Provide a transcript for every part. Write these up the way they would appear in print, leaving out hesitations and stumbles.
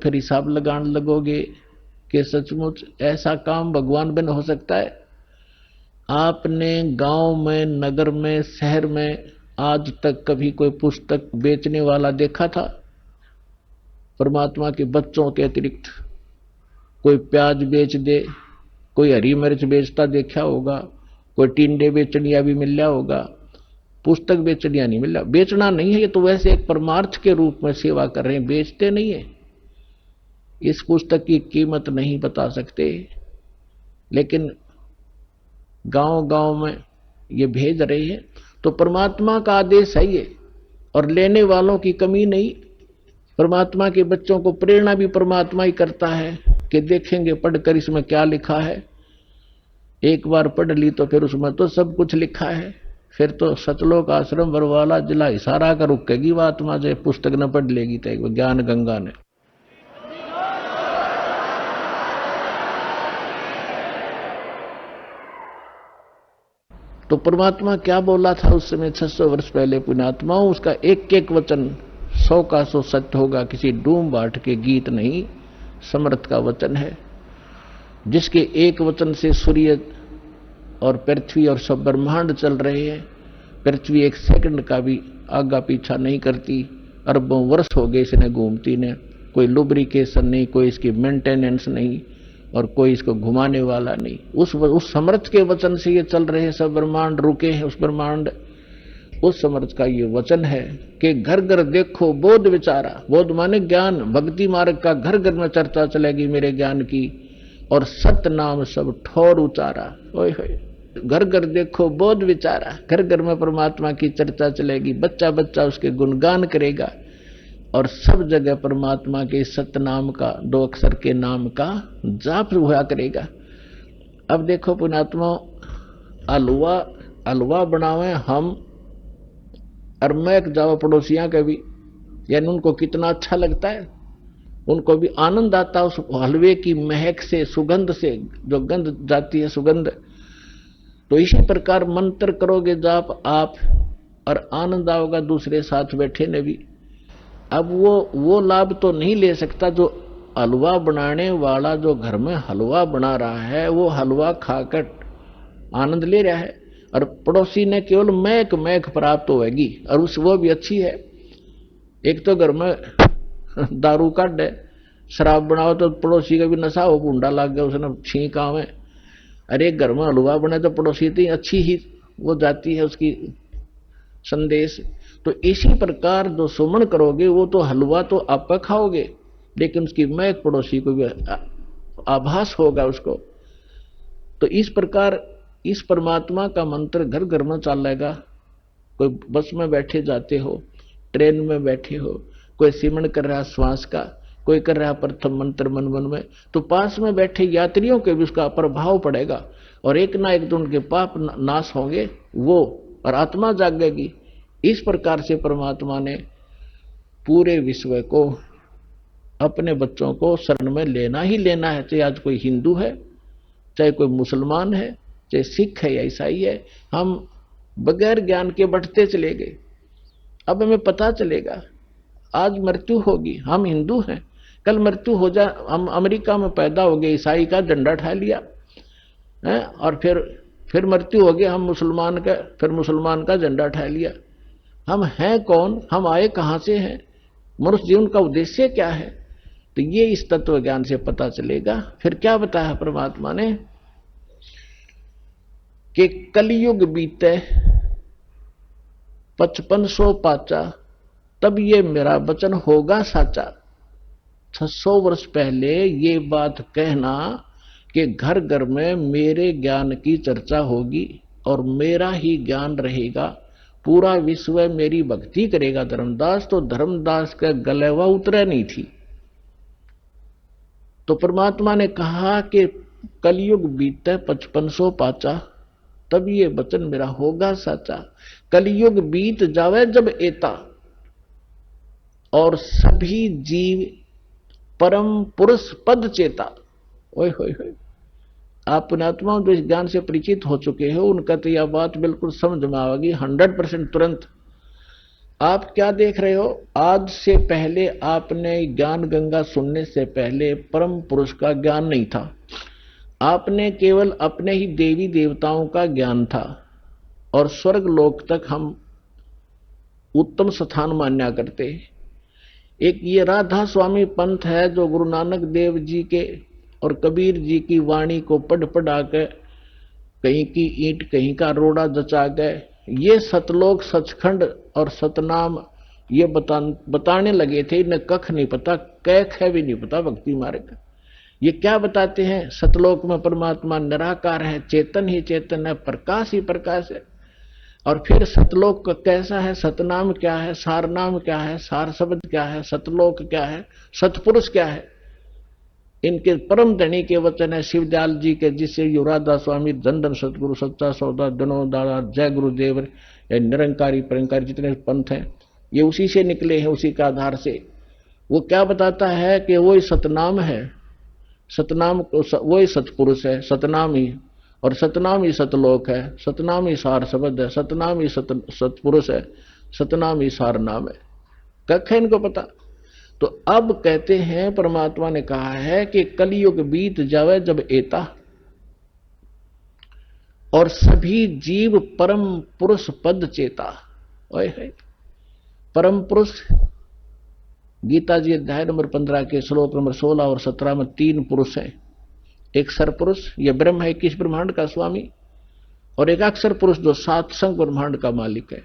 फिर हिसाब लगाने लगोगे कि सचमुच ऐसा काम भगवान बिन हो सकता है। आपने गांव में, नगर में, शहर में आज तक कभी कोई पुस्तक बेचने वाला देखा था? परमात्मा के बच्चों के अतिरिक्त कोई प्याज बेच दे, कोई हरी मिर्च बेचता देखा होगा, कोई टिंडे बेचनिया भी मिल रहा होगा, पुस्तक बेचनिया नहीं मिल रहा। बेचना नहीं है, ये तो वैसे एक परमार्थ के रूप में सेवा कर रहे हैं, बेचते नहीं है। इस पुस्तक की कीमत नहीं बता सकते, लेकिन गांव गांव में ये भेज रहे हैं। तो परमात्मा का आदेश है ये, और लेने वालों की कमी नहीं। परमात्मा के बच्चों को प्रेरणा भी परमात्मा ही करता है कि देखेंगे पढ़कर इसमें क्या लिखा है। एक बार पढ़ ली तो फिर उसमें तो सब कुछ लिखा है। फिर तो सतलोक आश्रम बरवाला जिला हिसारा का रुकेगी वो आत्मा जो पुस्तक न पढ़ लेगी तो ज्ञान गंगा ने। तो परमात्मा क्या बोला था उस समय 600 वर्ष पहले पुण्यात्माओं, उसका एक एक वचन 100 का 100 सत्य होगा, किसी डूम बाट के गीत नहीं, समर्थ का वचन है, जिसके एक वचन से सूर्य और पृथ्वी और सब ब्रह्मांड चल रहे हैं। पृथ्वी एक सेकंड का भी आगा पीछा नहीं करती, अरबों वर्ष हो गए इसने घूमती ने, कोई लुब्रिकेशन नहीं, कोई इसकी मेंटेनेंस नहीं, और कोई इसको घुमाने वाला नहीं। उस समर्थ के वचन से ये चल रहे हैं, सब ब्रह्मांड रुके हैं। उस ब्रह्मांड, उस समर्थ का ये वचन है कि घर घर देखो बोध विचारा। बोध माने ज्ञान, भक्ति मार्ग का घर घर में चर्चा चलेगी मेरे ज्ञान की, और सत्य नाम सब ठोर उचारा। ओए होए, घर घर देखो बोध विचारा, घर घर में परमात्मा की चर्चा चलेगी, बच्चा बच्चा उसके गुणगान करेगा, और सब जगह परमात्मा के सत्य नाम का, 2 अक्षर के नाम का जाप हुआ करेगा। अब देखो पुण्यात्मा, हलवा बनावे हम, और महक जाओ पड़ोसियां का भी, यानी उनको कितना अच्छा लगता है, उनको भी आनंद आता है उस हलवे की महक से, सुगंध से, जो गंध जाती है सुगंध। तो इसी प्रकार मंत्र करोगे जाप आप, और आनंद आओगा दूसरे साथ बैठे ने भी। अब वो लाभ तो नहीं ले सकता जो हलवा बनाने वाला, जो घर में हलवा बना रहा है, वो हलवा खाकर आनंद ले रहा है, और पड़ोसी ने केवल महक प्राप्त होगी, और वो भी अच्छी है। एक तो घर में दारू काट है, शराब बनाओ तो पड़ोसी का भी नशा हो, गुंडा लग गया उसने छींक आवे। अरे घर में हलवा बने तो पड़ोसी तो अच्छी ही वो जाती है उसकी संदेश। तो इसी प्रकार जो सुमन करोगे, वो तो हलवा तो आप खाओगे, लेकिन उसकी महक पड़ोसी को भी आभास होगा उसको। तो इस प्रकार इस परमात्मा का मंत्र घर घर में चलेगा। कोई बस में बैठे जाते हो, ट्रेन में बैठे हो, कोई सिमरण कर रहा श्वास का, कोई कर रहा प्रथम मंत्र मन मन में, तो पास में बैठे यात्रियों के भी उसका प्रभाव पड़ेगा, और एक ना एक दिन उनके पाप नाश होंगे वो, और आत्मा जागेगी। इस प्रकार से परमात्मा ने पूरे विश्व को, अपने बच्चों को शरण में लेना ही लेना है, चाहे आज कोई हिंदू है, चाहे कोई मुसलमान है, चाहे सिख है या ईसाई है। हम बगैर ज्ञान के बढ़ते चले गए। अब हमें पता चलेगा आज मृत्यु होगी, हम हिंदू हैं, कल मृत्यु हो जाए, हम अमेरिका में पैदा हो गए, ईसाई का झंडा उठा लिया है, और फिर मृत्यु हो गया, हम मुसलमान का, फिर मुसलमान का झंडा उठा लिया। हम हैं कौन, हम आए कहां से हैं, मनुष्य जीवन का उद्देश्य क्या है, तो ये इस तत्व ज्ञान से पता चलेगा। फिर क्या बताया परमात्मा ने कि कलयुग बीते 5500 पाचा, तब ये मेरा वचन होगा साचा। 600 वर्ष पहले ये बात कहना कि घर घर में मेरे ज्ञान की चर्चा होगी और मेरा ही ज्ञान रहेगा, पूरा विश्व मेरी भक्ति करेगा धर्मदास, तो धर्मदास का गलेवा उतरा नहीं थी। तो परमात्मा ने कहा कि कलयुग बीते 5500 पाचा, तब ये वचन मेरा होगा साचा। कलयुग बीत जावे जब एता, और सभी जीव परम पुरुष पद चेता। ओए होए होए, आप पुण्यात्माओं जो इस ज्ञान से परिचित हो चुके हो, उनका तो यह बात बिल्कुल समझ में आएगी 100% तुरंत, आप क्या देख रहे हो? आज से पहले आपने ज्ञान गंगा सुनने से पहले परम पुरुष का ज्ञान नहीं था। आपने केवल अपने ही देवी देवताओं का ज्ञान था, और स्वर्ग लोक तक हम उत्तम स्थान मान्या करते। एक ये राधा स्वामी पंथ है जो गुरु नानक देव जी के और कबीर जी की वाणी को पढ़ पढ़ा के कहीं की ईंट कहीं का रोड़ा जचा गए। ये सतलोक सचखंड और सतनाम ये बताने लगे थे। इन्हें कख नहीं पता, कैख है भी नहीं पता भक्ति मार्ग। ये क्या बताते हैं? सतलोक में परमात्मा निराकार है, चेतन ही चेतन है, प्रकाश ही प्रकाश है। और फिर सतलोक का कैसा है, सतनाम क्या है, सार नाम क्या है, सार शब्द क्या है, सतलोक क्या है, सतपुरुष क्या है, इनके परम धनी के वचन है शिवदयाल जी के, जिससे युवराधा स्वामी, धन सतगुरु, सच्चा सौदा, दनो दादा, जय गुरुदेव, या निरंकारी परंकारी जितने पंथ हैं ये उसी से निकले हैं, उसी के आधार से। वो क्या बताता है कि वो ही सतनाम है, सतनाम वो ही सतपुरुष है, सतनाम ही, और सतनाम ही सतलोक है, सतनाम ही सार शब्द है, सतनाम ही सतपुरुष है, सतनाम ही सार नाम है। कख है इनको पता। तो अब कहते हैं परमात्मा ने कहा है कि कलयुग बीत जावे जब एता, और सभी जीव परम पुरुष पद चेता। ओए है परम पुरुष। गीता जी अध्याय नंबर 15 के श्लोक नंबर 16 और 17 में 3 पुरुष हैं। एक सरपुरुष, यह ब्रह्म है 21 ब्रह्मांड का स्वामी, और एक अक्षर पुरुष जो 7 संग ब्रह्मांड का मालिक है।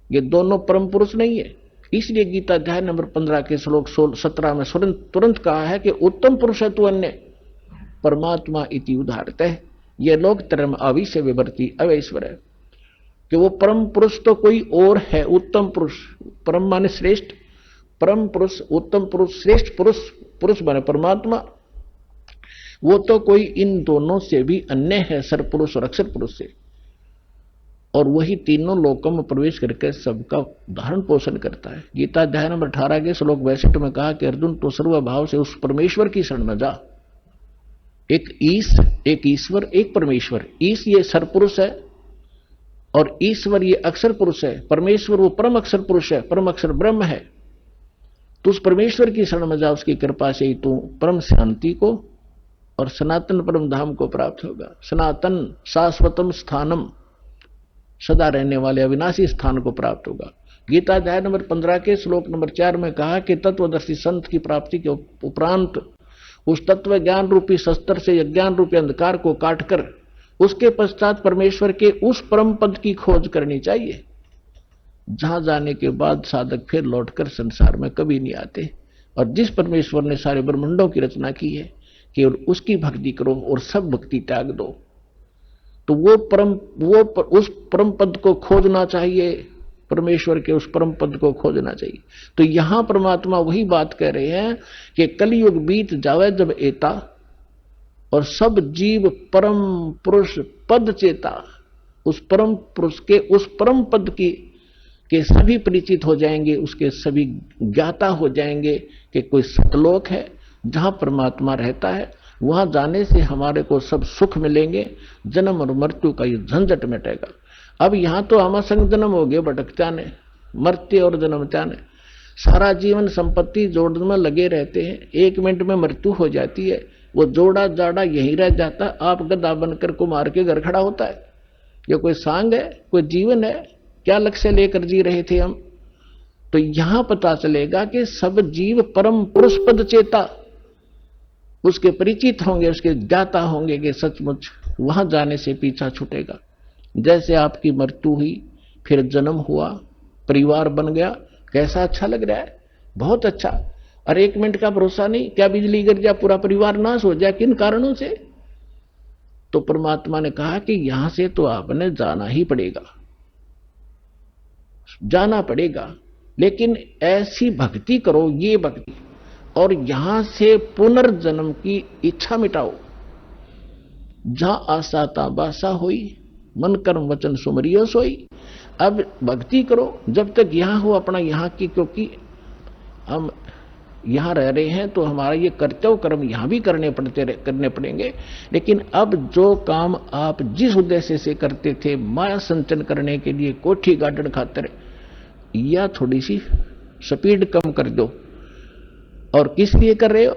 ये दोनों परम पुरुष नहीं है। इसलिए गीता अध्याय नंबर 15 के श्लोक 17 में तुरंत कहा है कि उत्तम पुरुष है तू अन्य परमात्मा इति उदाहरत है। यह लोक धर्म अविश्य विवर्ती अवैश्वर है कि वो परम पुरुष तो कोई और है। उत्तम पुरुष, परम माने श्रेष्ठ, परम पुरुष, उत्तम पुरुष, श्रेष्ठ पुरुष, पुरुष माने परमात्मा, वो तो कोई इन दोनों से भी अन्य है, सरपुरुष और अक्षर पुरुष से। और वही तीनों लोकों में प्रवेश करके सबका धारण पोषण करता है। गीता अध्याय नंबर 18 के श्लोक 62 में कहा कि अर्जुन तो सर्वभाव से उस परमेश्वर की शरण में जा। एक ईश, एक ईश्वर, एक परमेश्वर। ईश ये सरपुरुष है और ईश्वर ये अक्षर पुरुष है। परमेश्वर वो परम अक्षर पुरुष है, परम अक्षर ब्रह्म है। तो उस परमेश्वर की शरण में जा, उसकी कृपा से ही तू परम शांति को और सनातन परम धाम को प्राप्त होगा। सनातन शाश्वतम स्थानम, सदा रहने वाले अविनाशी स्थान को प्राप्त होगा। गीता अध्याय नंबर 15 के श्लोक नंबर 4 में कहा कि तत्वदर्शी संत की प्राप्ति के उपरांत उस तत्व ज्ञान रूपी शस्त्र से अज्ञान रूपी अंधकार को काटकर उसके पश्चात परमेश्वर के उस परम पद की खोज करनी चाहिए, जहां जाने के बाद साधक फिर लौटकर संसार में कभी नहीं आते। और जिस परमेश्वर ने सारे ब्रह्मांडों की रचना की है, केवल उसकी भक्ति करो और सब भक्ति त्याग दो। तो उस परम पद को खोजना चाहिए, परमेश्वर के उस परम पद को खोजना चाहिए। तो यहां परमात्मा वही बात कह रहे हैं कि कलयुग बीत जावे जब एता, और सब जीव परम पुरुष पद चेता, उस परम पुरुष के उस परम पद के सभी परिचित हो जाएंगे, उसके सभी ज्ञाता हो जाएंगे कि कोई सतलोक है जहां परमात्मा रहता है। वहां जाने से हमारे को सब सुख मिलेंगे, जन्म और मृत्यु का ये झंझट मिटेगा। अब यहां तो हम संग जन्म हो गए, भटकता ने, मरते और जन्मता ने, सारा जीवन संपत्ति जोड़ने में लगे रहते हैं। 1 मिनट में मृत्यु हो जाती है, वो जोड़ा जाड़ा यहीं रह जाता। आप गधा बनकर को मार के घर खड़ा होता है। ये कोई सांग है, कोई जीवन है? क्या लक्ष्य लेकर जी रहे थे हम? तो यहां पता चलेगा कि सब जीव परम पुरुष पद चेता, उसके परिचित होंगे, उसके ज्ञाता होंगे कि सचमुच वहां जाने से पीछा छूटेगा। जैसे आपकी मृत्यु हुई, फिर जन्म हुआ, परिवार बन गया, कैसा अच्छा लग रहा है, बहुत अच्छा। और 1 मिनट का भरोसा नहीं, क्या बिजली गिर जाए पूरा परिवार नाश हो जाए, किन कारणों से? तो परमात्मा ने कहा कि यहां से तो आपने जाना ही पड़ेगा, जाना पड़ेगा, लेकिन ऐसी भक्ति करो, ये भक्ति, और यहां से पुनर्जन्म की इच्छा मिटाओ। जहां आशा ता बासा होई, मन कर्म वचन सुमरियो सोई। अब भक्ति करो जब तक यहां हो अपना यहां की, क्योंकि हम यहां रह रहे हैं तो हमारा ये कर्तव्य कर्म यहां भी करने पड़ेंगे। लेकिन अब जो काम आप जिस उद्देश्य से करते थे, माया संचन करने के लिए, कोठी गार्डन खातिर, या थोड़ी सी स्पीड कम कर दो। और किस लिए कर रहे हो?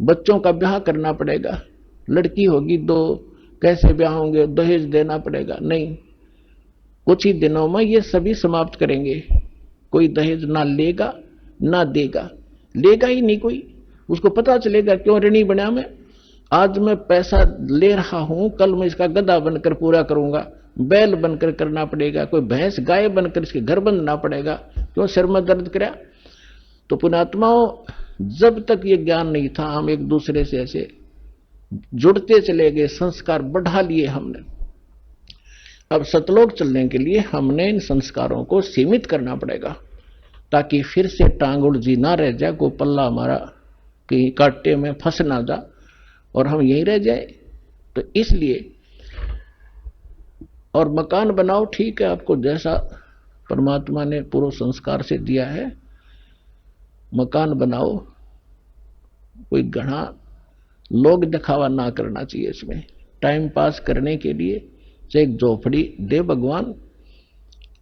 बच्चों का ब्याह करना पड़ेगा, लड़की होगी दो, कैसे ब्याह होंगे, दहेज देना पड़ेगा। नहीं, कुछ ही दिनों में ये सभी समाप्त करेंगे। कोई दहेज ना लेगा ना देगा, लेगा ही नहीं कोई। उसको पता चलेगा क्यों ऋणी बना मैं, आज मैं पैसा ले रहा हूं, कल मैं इसका गधा बनकर पूरा करूंगा, बैल बनकर करना पड़ेगा, कोई भैंस गाय बनकर इसके घर बंधना पड़ेगा, क्यों सिर में दर्द करा। तो पुण्यात्माओं, जब तक ये ज्ञान नहीं था, हम एक दूसरे से ऐसे जुड़ते चले गए, संस्कार बढ़ा लिए हमने। अब सतलोक चलने के लिए हमने इन संस्कारों को सीमित करना पड़ेगा, ताकि फिर से टांग उलझी ना रह जाए, कोई पल्ला हमारा कहीं कांटे में फंस ना जा और हम यहीं रह जाए। तो इसलिए, और मकान बनाओ, ठीक है, आपको जैसा परमात्मा ने पूर्व संस्कार से दिया है मकान बनाओ, कोई घना लोग दिखावा ना करना चाहिए इसमें। टाइम पास करने के लिए चाहे एक झोपड़ी दे भगवान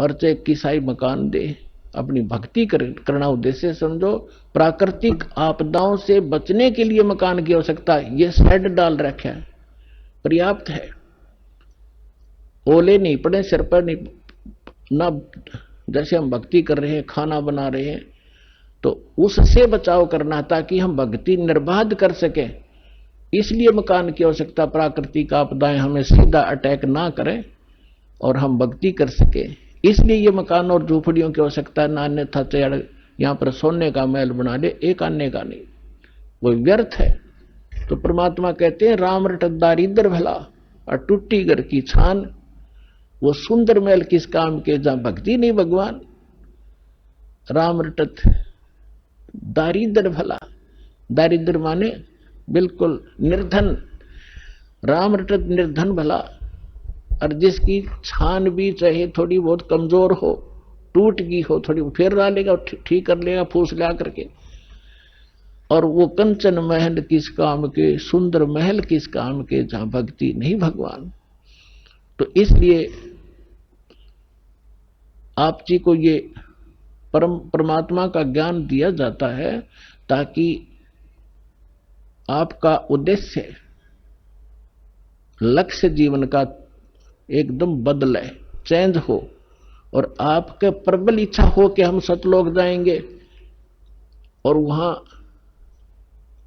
और चाहे किसाई मकान दे, अपनी भक्ति करना उद्देश्य समझो। प्राकृतिक आपदाओं से बचने के लिए मकान की आवश्यकता है, ये शेड डाल रखा है, पर्याप्त है। ओले नहीं पड़े सिर पर, नहीं ना, जैसे हम भक्ति कर रहे हैं, खाना बना रहे हैं, तो उससे बचाव करना ताकि हम भक्ति निर्बाध कर सके। इसलिए मकान की आवश्यकता, प्राकृतिक आपदाएं हमें सीधा अटैक ना करें और हम भक्ति कर सके, इसलिए ये मकान और झोपड़ियों की आवश्यकता है। ना अन्यथा चाहे यहां पर सोने का महल बना दे, एक आने का नहीं, वो व्यर्थ है। तो परमात्मा कहते हैं राम रटत दारिद्र भला और टूटी घर की छान, वो सुंदर महल किस काम के जहां भक्ति नहीं भगवान। राम रटत दारिद्र भला, दारिद्र माने बिल्कुल निर्धन, राम रटत निर्धन भला, और जिसकी छान भी चाहे थोड़ी बहुत कमजोर हो, टूट गई हो, थोड़ी फिर ला लेगा, ठीक कर लेगा फूस ला करके। और वो कंचन महल किस काम के, सुंदर महल किस काम के जहां भक्ति नहीं भगवान। तो इसलिए आप जी को ये परमात्मा का ज्ञान दिया जाता है ताकि आपका उद्देश्य, लक्ष्य जीवन का एकदम बदले, चेंज हो, और आपके प्रबल इच्छा हो कि हम सतलोक जाएंगे। और वहां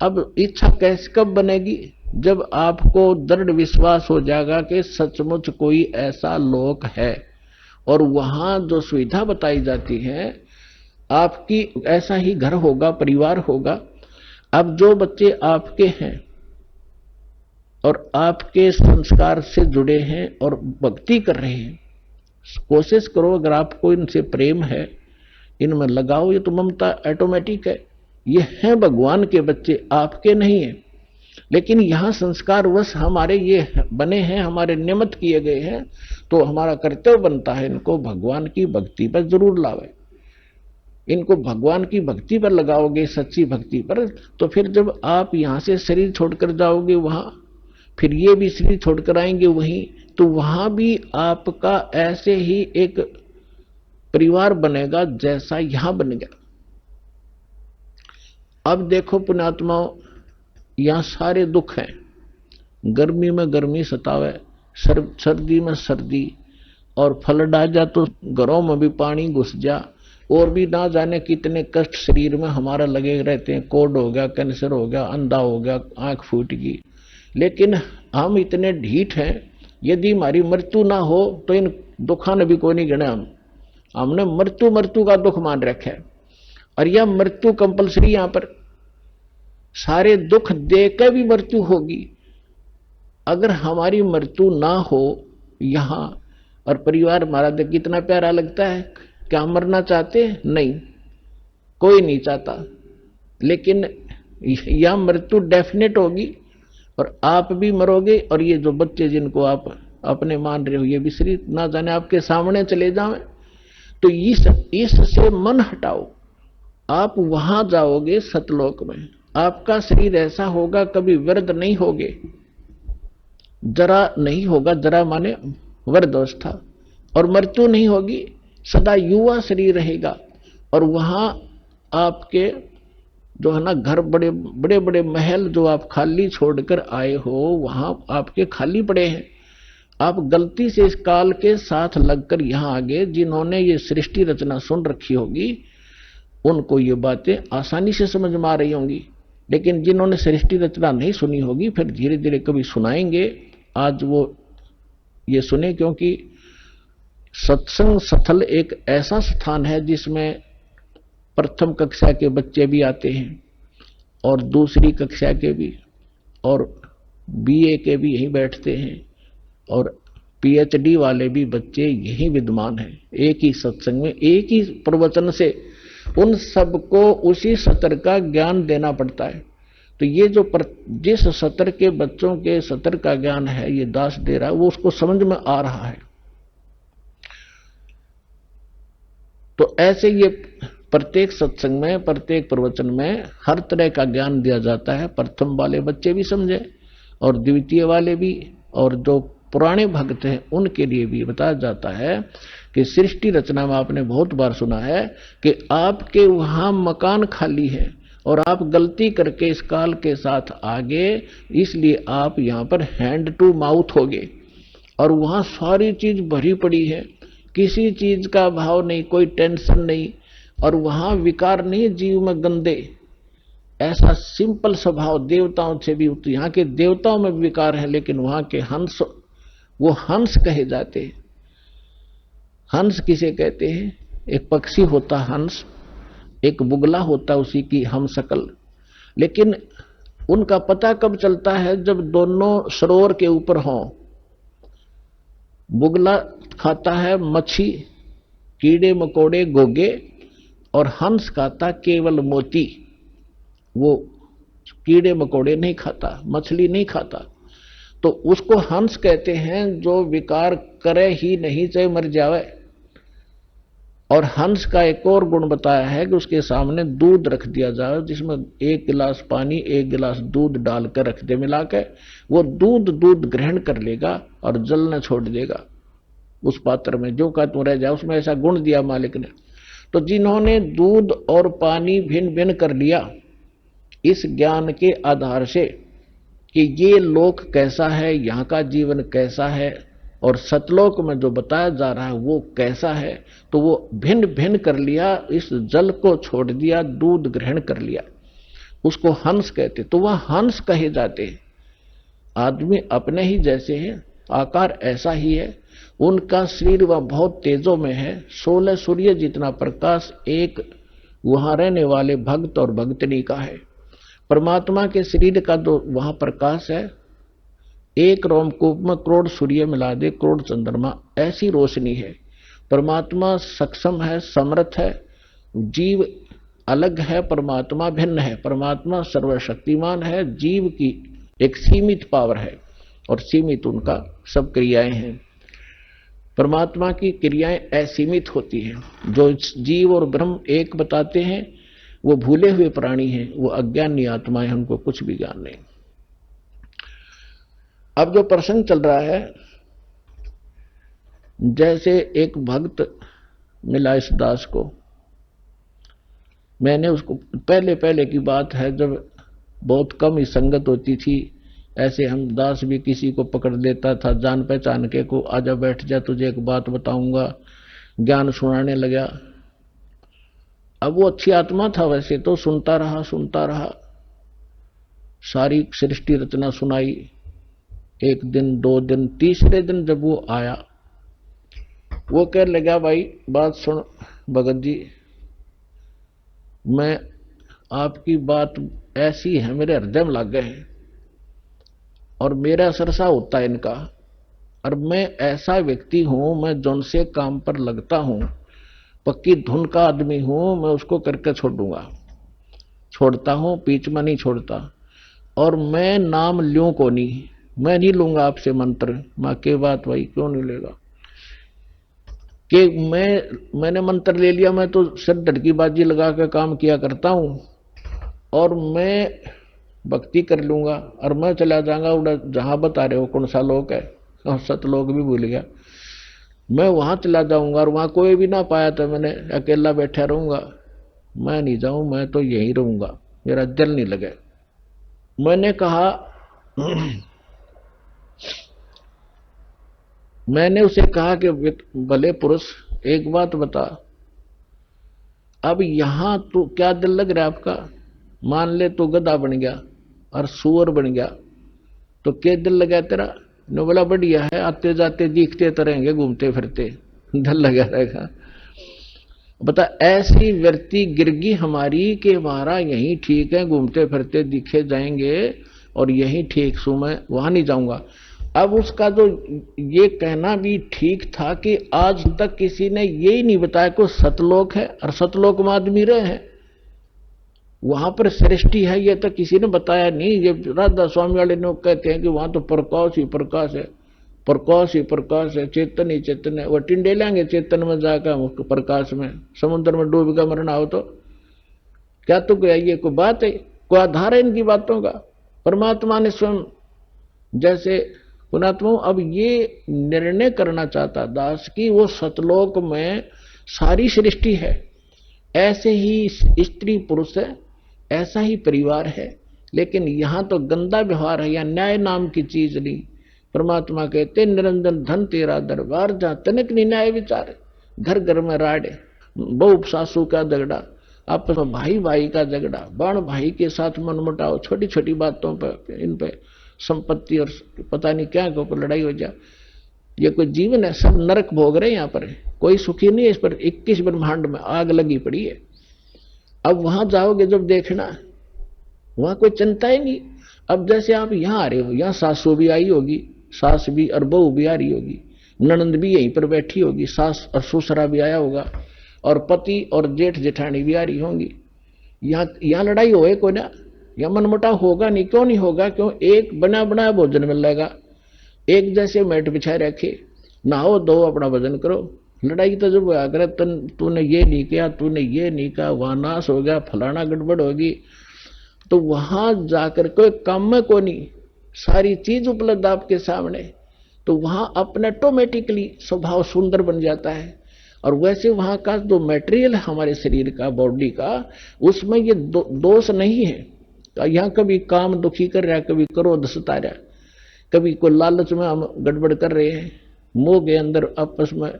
अब इच्छा कैसे कब बनेगी, जब आपको दृढ़ विश्वास हो जाएगा कि सचमुच कोई ऐसा लोक है और वहां जो सुविधा बताई जाती है आपकी, ऐसा ही घर होगा, परिवार होगा। अब जो बच्चे आपके हैं और आपके संस्कार से जुड़े हैं और भक्ति कर रहे हैं, कोशिश करो, अगर आपको इनसे प्रेम है, इनमें लगाओ। ये तो ममता ऑटोमेटिक है, ये हैं भगवान के बच्चे, आपके नहीं है। लेकिन यहां संस्कार वश हमारे ये बने हैं, हमारे नियमित किए गए हैं, तो हमारा कर्तव्य बनता है इनको भगवान की भक्ति पर जरूर लावे। इनको भगवान की भक्ति पर लगाओगे, सच्ची भक्ति पर, तो फिर जब आप यहां से शरीर छोड़कर जाओगे वहां, फिर ये भी शरीर छोड़कर आएंगे वहीं, तो वहां भी आपका ऐसे ही एक परिवार बनेगा जैसा यहां बन गया। अब देखो पुण्यात्माओं, यहां सारे दुख हैं, गर्मी में गर्मी सतावे, सर्दी में सर्दी, और फ्लड आ जा तो घरों में भी पानी घुस जा, और भी ना जाने कितने कष्ट शरीर में हमारा लगे रहते हैं। कोड हो गया, कैंसर हो गया, अंधा हो गया, आंख फूट गई। लेकिन हम इतने ढीठ हैं, यदि हमारी मृत्यु ना हो तो इन दुखों ने भी कोई नहीं गिना। हमने मृत्यु का दुख मान रखा है, और यह मृत्यु कंपलसरी, यहां पर सारे दुख देकर भी मृत्यु होगी। अगर हमारी मृत्यु ना हो यहां, और परिवार हमारा देख कितना प्यारा लगता है, क्या हम मरना चाहते हैं? नहीं, कोई नहीं चाहता। लेकिन यह मृत्यु डेफिनेट होगी, और आप भी मरोगे, और ये जो बच्चे जिनको आप अपने मान रहे हो, ये भी शरीर ना जाने आपके सामने चले जाएं। तो इससे मन हटाओ, आप वहां जाओगे सतलोक में, आपका शरीर ऐसा होगा, कभी वृद्ध नहीं होगे, जरा नहीं होगा, जरा माने वृद्ध अवस्था, और मृत्यु नहीं होगी, सदा युवा शरीर रहेगा। और वहां आपके जो है ना घर, बड़े बड़े बड़े महल जो आप खाली छोड़कर आए हो, वहां आपके खाली पड़े हैं। आप गलती से इस काल के साथ लगकर यहां आ गए। जिन्होंने ये सृष्टि रचना सुन रखी होगी उनको ये बातें आसानी से समझ में आ रही होंगी, लेकिन जिन्होंने सृष्टि रचना नहीं सुनी होगी फिर धीरे धीरे कभी सुनाएंगे। आज वो ये सुने, क्योंकि सत्संग स्थल एक ऐसा स्थान है जिसमें प्रथम कक्षा के बच्चे भी आते हैं और दूसरी कक्षा के भी, और बीए के भी यहीं बैठते हैं, और पीएचडी वाले भी बच्चे यहीं विद्यमान हैं। एक ही सत्संग में, एक ही प्रवचन से उन सबको उसी सत्र का ज्ञान देना पड़ता है। तो ये जो जिस सत्र के बच्चों के सत्र का ज्ञान है ये दास दे रहा है, वो उसको समझ में आ रहा है। तो ऐसे ये प्रत्येक सत्संग में, प्रत्येक प्रवचन में हर तरह का ज्ञान दिया जाता है। प्रथम वाले बच्चे भी समझे और द्वितीय वाले भी, और जो पुराने भक्त हैं उनके लिए भी बताया जाता है कि सृष्टि रचना में आपने बहुत बार सुना है कि आपके वहां मकान खाली है और आप गलती करके इस काल के साथ आगे, इसलिए आप यहां पर हैंड टू माउथ हो गए। और वहां सारी चीज भरी पड़ी है, किसी चीज का भाव नहीं, कोई टेंशन नहीं, और वहां विकार नहीं जीव में गंदे। ऐसा सिंपल स्वभाव देवताओं से भी, यहाँ के देवताओं में विकार है, लेकिन वहां के हंस, वो हंस कहे जाते हैं। हंस किसे कहते हैं? एक पक्षी होता हंस, एक बुगला होता उसी की हम शकल। लेकिन उनका पता कब चलता है? जब दोनों सरोवर के ऊपर हों। बुगला खाता है मच्छी, कीड़े मकोड़े, गोगे, और हंस खाता केवल मोती। वो कीड़े मकोड़े नहीं खाता, मछली नहीं खाता। तो उसको हंस कहते हैं जो विकार करे ही नहीं, चाहे मर जावे। और हंस का एक और गुण बताया है कि उसके सामने दूध रख दिया जाए, जिसमें 1 गिलास पानी 1 गिलास दूध डालकर रख दे मिला के, वो दूध ग्रहण कर लेगा और जल न छोड़ देगा उस पात्र में, जो का तो रह जाए। उसमें ऐसा गुण दिया मालिक ने। तो जिन्होंने दूध और पानी भिन्न भिन्न कर लिया इस ज्ञान के आधार से कि ये लोक कैसा है, यहाँ का जीवन कैसा है, और सतलोक में जो बताया जा रहा है वो कैसा है, तो वो भिन्न भिन्न कर लिया, इस जल को छोड़ दिया, दूध ग्रहण कर लिया, उसको हंस कहते। तो वह हंस कहे जाते हैं। आदमी अपने ही जैसे हैं, आकार ऐसा ही है, उनका शरीर वह बहुत तेजों में है। 16 सूर्य जितना प्रकाश एक वहां रहने वाले भक्त और भक्तनी का है। परमात्मा के शरीर का जो वहां प्रकाश है, एक रोमकूप में करोड़ सूर्य मिला दे, करोड़ चंद्रमा, ऐसी रोशनी है। परमात्मा सक्षम है, समर्थ है। जीव अलग है, परमात्मा भिन्न है। परमात्मा सर्वशक्तिमान है, जीव की एक सीमित पावर है और सीमित उनका सब क्रियाएं हैं। परमात्मा की क्रियाएं असीमित होती हैं। जो जीव और ब्रह्म एक बताते हैं वो भूले हुए प्राणी हैं, वो अज्ञानी आत्माएं, उनको कुछ भी ज्ञान नहीं। अब जो प्रसंग चल रहा है, जैसे एक भक्त मिला इस दास को, मैंने उसको पहले की बात है, जब बहुत कम ही संगत होती थी, ऐसे हम दास भी किसी को पकड़ लेता था जान पहचान के, को आजा बैठ जा तुझे एक बात बताऊंगा, ज्ञान सुनाने लगा। अब वो अच्छी आत्मा था वैसे तो, सुनता रहा, सारी सृष्टि रचना सुनाई। 1 दिन 2 दिन, तीसरे दिन जब वो आया, वो कह लगा भाई बात सुन भगत जी, मैं आपकी बात ऐसी है मेरे हृदय में लग गए हैं और मेरा सरसा होता है इनका, और मैं ऐसा व्यक्ति हूं, मैं जौन से काम पर लगता हूं, पक्की धुन का आदमी हूं, मैं उसको करके छोड़ूंगा, छोड़ता हूं, बीच में नहीं छोड़ता। और मैं नाम लूं को नहीं, मैं नहीं लूंगा आपसे मंत्र। मां के बात भाई क्यों नहीं लेगा कि मैंने मंत्र ले लिया, मैं तो सिर धड़कीबाजी लगा के काम किया करता हूं और मैं भक्ति कर लूंगा और मैं चला जाऊंगा उड़ा जहां बता रहे हो कौन सा लोक है, और सतलोक भी भूल गया। मैं वहां चला जाऊंगा और वहां कोई भी ना पाया तो मैंने अकेला बैठा रहूंगा। मैं नहीं जाऊं, मैं तो यहीं रहूंगा, मेरा दिल नहीं लगे। मैंने कहा मैंने उसे कहा कि भले पुरुष एक बात बता, अब यहां तो क्या दिल लग रहा है आपका? मान ले तू गधा बन गया और सुअर बन गया तो क्या दिल लगा तेरा? ने बोला बढ़िया है, आते जाते दिखते तो रहेंगे, घूमते फिरते, दिल लगा रहेगा। बता ऐसी वृत्ति गिरगी हमारी कि हमारा यही ठीक है, घूमते फिरते दिखे जाएंगे और यही ठीक सू, मैं वहां नहीं जाऊंगा। अब उसका जो ये कहना भी ठीक था कि आज तक किसी ने यही नहीं बताया कि सतलोक है और सतलोक में आदमी रहे हैं, वहां पर सृष्टि है, ये तो किसी ने बताया नहीं। ये राधा स्वामी वाले लोग कहते हैं कि वहां तो प्रकाश ही प्रकाश है, प्रकाश ही प्रकाश है, चेतन ही चेतन है। वो टिंडे लेंगे चेतन में जाकर प्रकाश में, समुद्र में डूब का मरना हो तो क्या? तो कोई ये कोई बात है, कोई आधार है इनकी बातों का? परमात्मा ने स्वयं जैसे पुणात्मा अब ये निर्णय करना चाहता दास की वो सतलोक में सारी सृष्टि है, ऐसे ही स्त्री पुरुष है, ऐसा ही परिवार है, लेकिन यहां तो गंदा व्यवहार है, या न्याय नाम की चीज नहीं। परमात्मा कहते निरंजन धन तेरा दरबार, जहां तनिक नहीं न्याय विचार, घर घर में राड़े, बहु सासू का झगड़ा, आपस में भाई भाई का झगड़ा, बाण भाई के साथ मनमुटाव, छोटी छोटी बातों पर, इन पे संपत्ति और पता नहीं क्या के ऊपर लड़ाई हो जाए। ये कोई जीवन है? सब नरक भोग रहे हैं यहाँ पर, कोई सुखी नहीं है। इस पर 21 ब्रह्मांड में आग लगी पड़ी है। अब वहां जाओगे जब देखना, वहां कोई चिंता ही नहीं। अब जैसे आप यहां आ रहे हो, यहां सासू भी आई होगी, सास भी और बहू भी आ रही होगी, ननंद भी यहीं पर बैठी होगी, सास और ससुरा भी आया होगा, और पति और जेठ जेठानी भी आ रही होंगी। यहाँ लड़ाई होए कोई ना, या मनमुटाव होगा नहीं। क्यों नहीं होगा? क्यों? एक बना बनाया भोजन मिलेगा, एक जैसे मैट बिछाए रखे, नहाओ दो अपना भजन करो। लड़ाई तो जब अगर तूने ये नहीं किया, तूने ये नहीं कहा, वहां नाश हो गया, फलाना गड़बड़ होगी, तो वहां जाकर कोई काम में को नहीं, सारी चीज उपलब्ध आपके सामने, तो वहां अपने ऑटोमेटिकली स्वभाव सुंदर बन जाता है। और वैसे वहां का जो मटेरियल है हमारे शरीर का, बॉडी का, उसमें ये दोष नहीं है। यहाँ कभी काम दुखी कर रहा है, कभी क्रोध सता रहा है, कभी कोई लालच में हम गड़बड़ कर रहे हैं, मोह के अंदर आपस में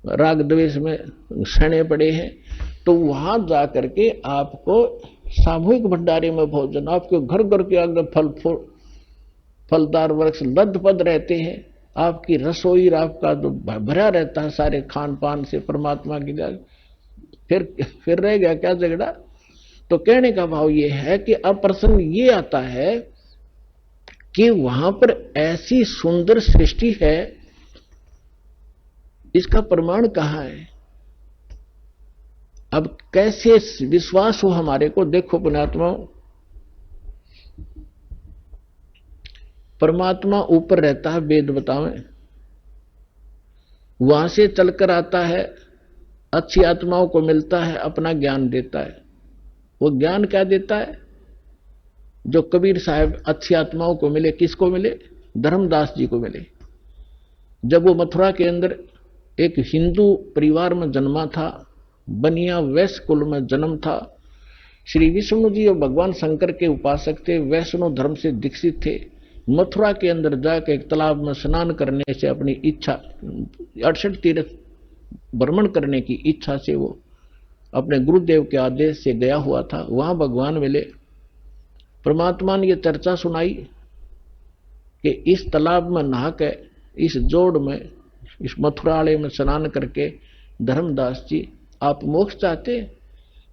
राग द्वेष में सने पड़े हैं, तो वहां जाकर के आपको सामूहिक भंडारे में भोजन, आपके घर घर के आगे फलदार वृक्ष लदपद रहते हैं, आपकी रसोई आपका जो भरा रहता है सारे खान पान से परमात्मा की जाए, फिर रह गया क्या झगड़ा? तो कहने का भाव ये है कि अब प्रश्न ये आता है कि वहां पर ऐसी सुंदर सृष्टि है, इसका प्रमाण कहां है? अब कैसे विश्वास हो हमारे को? देखो पुण्यात्माओं, परमात्मा ऊपर रहता है, वेद बतावें, वहां से चलकर आता है, अच्छी आत्माओं को मिलता है, अपना ज्ञान देता है। वो ज्ञान क्या देता है? जो कबीर साहब अच्छी आत्माओं को मिले, किसको मिले? धर्मदास जी को मिले। जब वो मथुरा के अंदर एक हिंदू परिवार में जन्मा था, बनिया वैश्य कुल में जन्म था, श्री विष्णु जी और भगवान शंकर के उपासक थे, वैष्णव धर्म से दीक्षित थे। मथुरा के अंदर जाकर एक तालाब में स्नान करने से अपनी इच्छा, 68 तीर्थ भ्रमण करने की इच्छा से वो अपने गुरुदेव के आदेश से गया हुआ था। वहां भगवान मिले, परमात्मा ने यह चर्चा सुनाई कि इस तालाब में नहा के, इस जोड़ में, इस मथुरालय में स्नान करके, धर्मदास जी आप मोक्ष चाहते?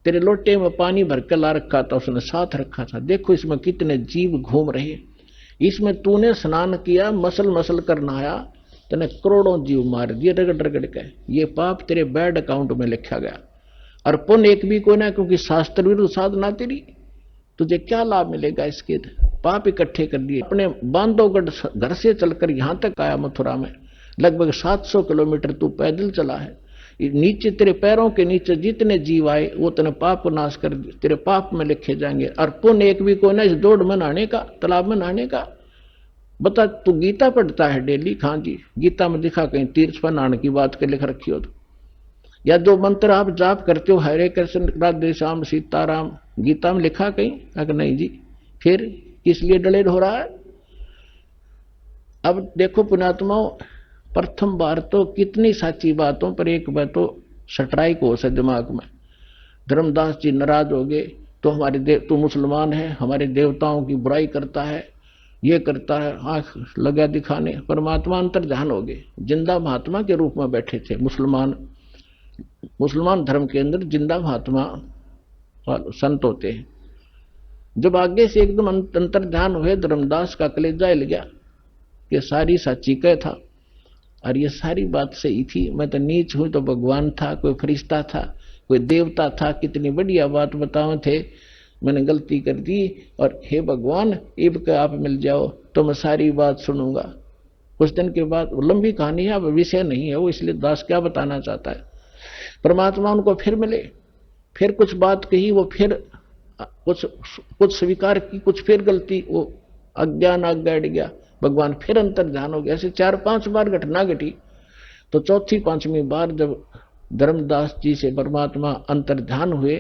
तेरे लोटे में पानी भर के ला रखा था, उसने साथ रखा था, देखो इसमें कितने जीव घूम रहे, इसमें तूने स्नान किया, मसल मसल कर नहाया, तूने करोड़ों जीव मार दिए रगड़ रगड़ के, ये पाप तेरे बैड अकाउंट में लिखा गया। और पुण्य एक भी कोई ना, क्योंकि शास्त्र विरुद्ध साधना तेरी, तुझे क्या लाभ मिलेगा इसके? पाप इकट्ठे कर दिए। अपने बांधवगढ़ घर से चलकर यहां तक आया मथुरा में, लगभग 700 किलोमीटर तू पैदल चला है। नीचे तेरे पैरों के नीचे जितने जीव आए वो तेने पाप को नाश कर, तेरे पाप में लिखे जाएंगे। और पुण्य एक भी कोई ना इस दौड़ में नहाने का, तालाब में नहाने का। बता तू गीता पढ़ता है डेली? हाँ जी। गीता में दिखा कहीं तीर्थ पर नान की बात के लिख रखी हो तो? या जो मंत्र आप जाप करते हो हरे कृष्ण राधे श्याम सीताराम, गीता में लिखा कहीं? अगर नहीं जी, फिर किस लिए डलेर हो रहा है? अब देखो पुण्यात्माओं, प्रथम बार तो कितनी साची बातों पर एक बार तो स्ट्राइक हो से दिमाग में। धर्मदास जी नाराज हो गए, तो हमारे देव, तो मुसलमान है, हमारे देवताओं की बुराई करता है, ये करता है, आंख लगा दिखाने। परमात्मा अंतर ध्यान हो गए, जिंदा महात्मा के रूप में बैठे थे। मुसलमान धर्म के अंदर जिंदा महात्मा संत होते हैं। जब आगे से एकदम अंतर ध्यान हुए, धर्मदास का कलेजा हिल गया कि सारी साची कह था, और ये सारी बात सही थी। मैं तो नीच हूं तो भगवान था, कोई फरिश्ता था, कोई देवता था, कितनी बढ़िया बात बताओ थे, मैंने गलती कर दी। और हे भगवान, इब के आप मिल जाओ तो मैं सारी बात सुनूंगा। कुछ दिन के बाद, लंबी कहानी है, अब विषय नहीं है वो, इसलिए दास क्या बताना चाहता है। परमात्मा उनको फिर मिले, फिर कुछ बात कही, वो फिर कुछ स्वीकार की, कुछ फिर गलती, वो अज्ञान आज्ञा अड़ गया। भगवान फिर अंतर ध्यान हो गया। ऐसे 4-5 बार घटना घटी। तो चौथी 5वीं बार जब धर्मदास जी से परमात्मा अंतर ध्यान हुए,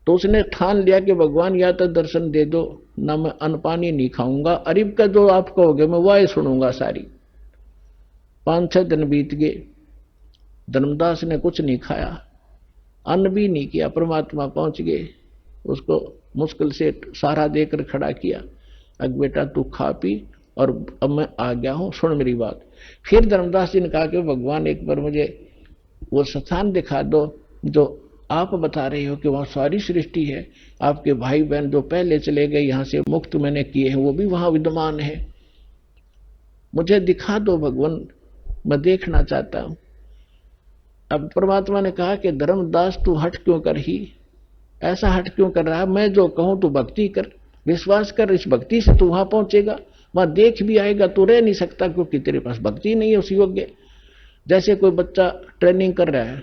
तो उसने ठान लिया कि भगवान या तो दर्शन दे दो, ना मैं अन्न पानी नहीं खाऊंगा, अरिब का जो आप कहोगे मैं वह सुनूंगा सारी। 5-6 दिन बीत गए, धर्मदास ने कुछ नहीं खाया, अन्न भी नहीं किया। परमात्मा पहुंच गए, उसको मुश्किल से सहारा देकर खड़ा किया। अब बेटा तू खा पी, और अब मैं आ गया हूं, सुन मेरी बात। फिर धर्मदास जी ने कहा कि भगवान एक बार मुझे वो स्थान दिखा दो जो आप बता रहे हो कि वहां सारी सृष्टि है, आपके भाई बहन जो पहले चले गए यहां से मुक्त मैंने किए हैं वो भी वहां विद्यमान है, मुझे दिखा दो भगवान, मैं देखना चाहता हूं। अब परमात्मा ने कहा कि धर्मदास तू हट क्यों कर ही, ऐसा हट क्यों कर रहा है? मैं जो कहूं तू भक्ति कर, विश्वास कर, इस भक्ति से तू वहां पहुंचेगा, वहां देख भी आएगा। तू रह नहीं सकता क्योंकि तेरे पास भक्ति नहीं है उस योग्य। जैसे कोई बच्चा ट्रेनिंग कर रहा है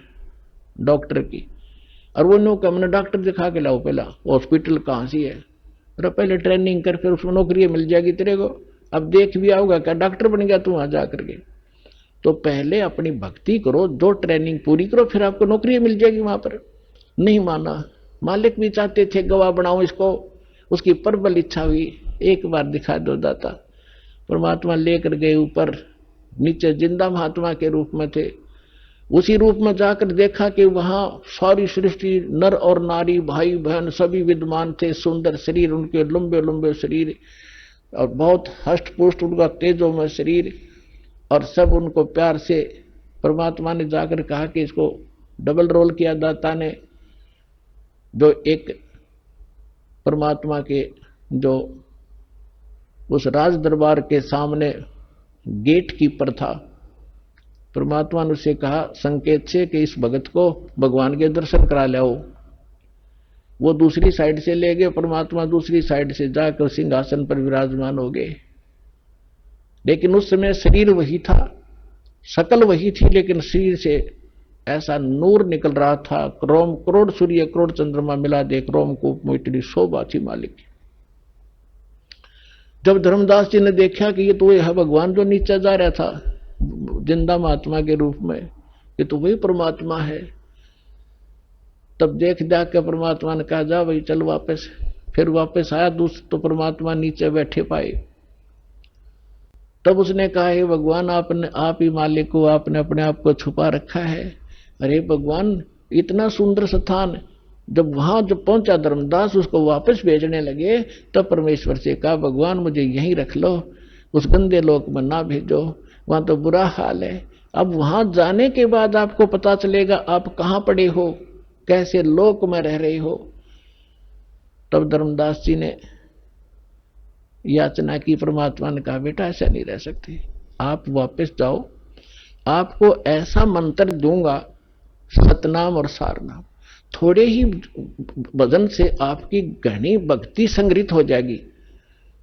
डॉक्टर की, और वो नो का मैंने डॉक्टर दिखा के लाओ, पहला हॉस्पिटल कहां सी है, अरे पहले ट्रेनिंग कर, फिर उसमें नौकरी मिल जाएगी तेरे को। अब देख भी आओगा क्या डॉक्टर बन गया तू वहां जाकर के? तो पहले अपनी भक्ति करो, दो ट्रेनिंग पूरी करो, फिर आपको नौकरी मिल जाएगी वहां पर। नहीं माना, मालिक भी चाहते थे गवाह बनाओ इसको, उसकी प्रबल इच्छा हुई, एक बार दिखा दो दाता। परमात्मा लेकर गए ऊपर, नीचे जिंदा महात्मा के रूप में थे। उसी रूप में जाकर देखा कि वहां सारी सृष्टि, नर और नारी, भाई बहन सभी विद्यमान थे। सुंदर शरीर उनके, लंबे लंबे शरीर, और बहुत हष्ट पुष्ट उनका तेजोमय शरीर, और सब उनको प्यार से परमात्मा ने जाकर कहा कि इसको डबल रोल किया दाता ने। जो एक परमात्मा के जो उस राज दरबार के सामने गेट कीपर था, परमात्मा ने उससे कहा संकेत से कि इस भगत को भगवान के दर्शन करा लाओ। वो दूसरी साइड से ले गए, परमात्मा दूसरी साइड से जाकर सिंहासन पर विराजमान हो गए। लेकिन उस समय शरीर वही था, शकल वही थी, लेकिन शरीर से ऐसा नूर निकल रहा था, रोम करोड़ सूर्य करोड़ चंद्रमा मिला दे रोमकूप में इतनी शोभा थी मालिक। जब धर्मदास जी ने देखा कि ये तो वही है भगवान जो नीचे जा रहा था जिंदा महात्मा के रूप में, ये तो वही परमात्मा है, तब देख के परमात्मा ने कहा जा भाई चल वापस। फिर वापस आया तो परमात्मा नीचे बैठे पाए। तब उसने कहा हे भगवान, आप ही मालिक हो, आपने अपने आप को छुपा रखा है। अरे भगवान, इतना सुंदर स्थान, जब वहां जब पहुंचा धर्मदास उसको वापस भेजने लगे, तब परमेश्वर से कहा भगवान मुझे यहीं रख लो, उस गंदे लोक में ना भेजो, वहां तो बुरा हाल है। अब वहां जाने के बाद आपको पता चलेगा आप कहां पड़े हो, कैसे लोक में रह रहे हो। तब धर्मदास जी ने याचना की, परमात्मा ने कहा बेटा ऐसा नहीं रह सकते, आप वापस जाओ, आपको ऐसा मंत्र दूंगा सतनाम और सारनाम, थोड़े ही भजन से आपकी गहनी भक्ति संग्रहित हो जाएगी।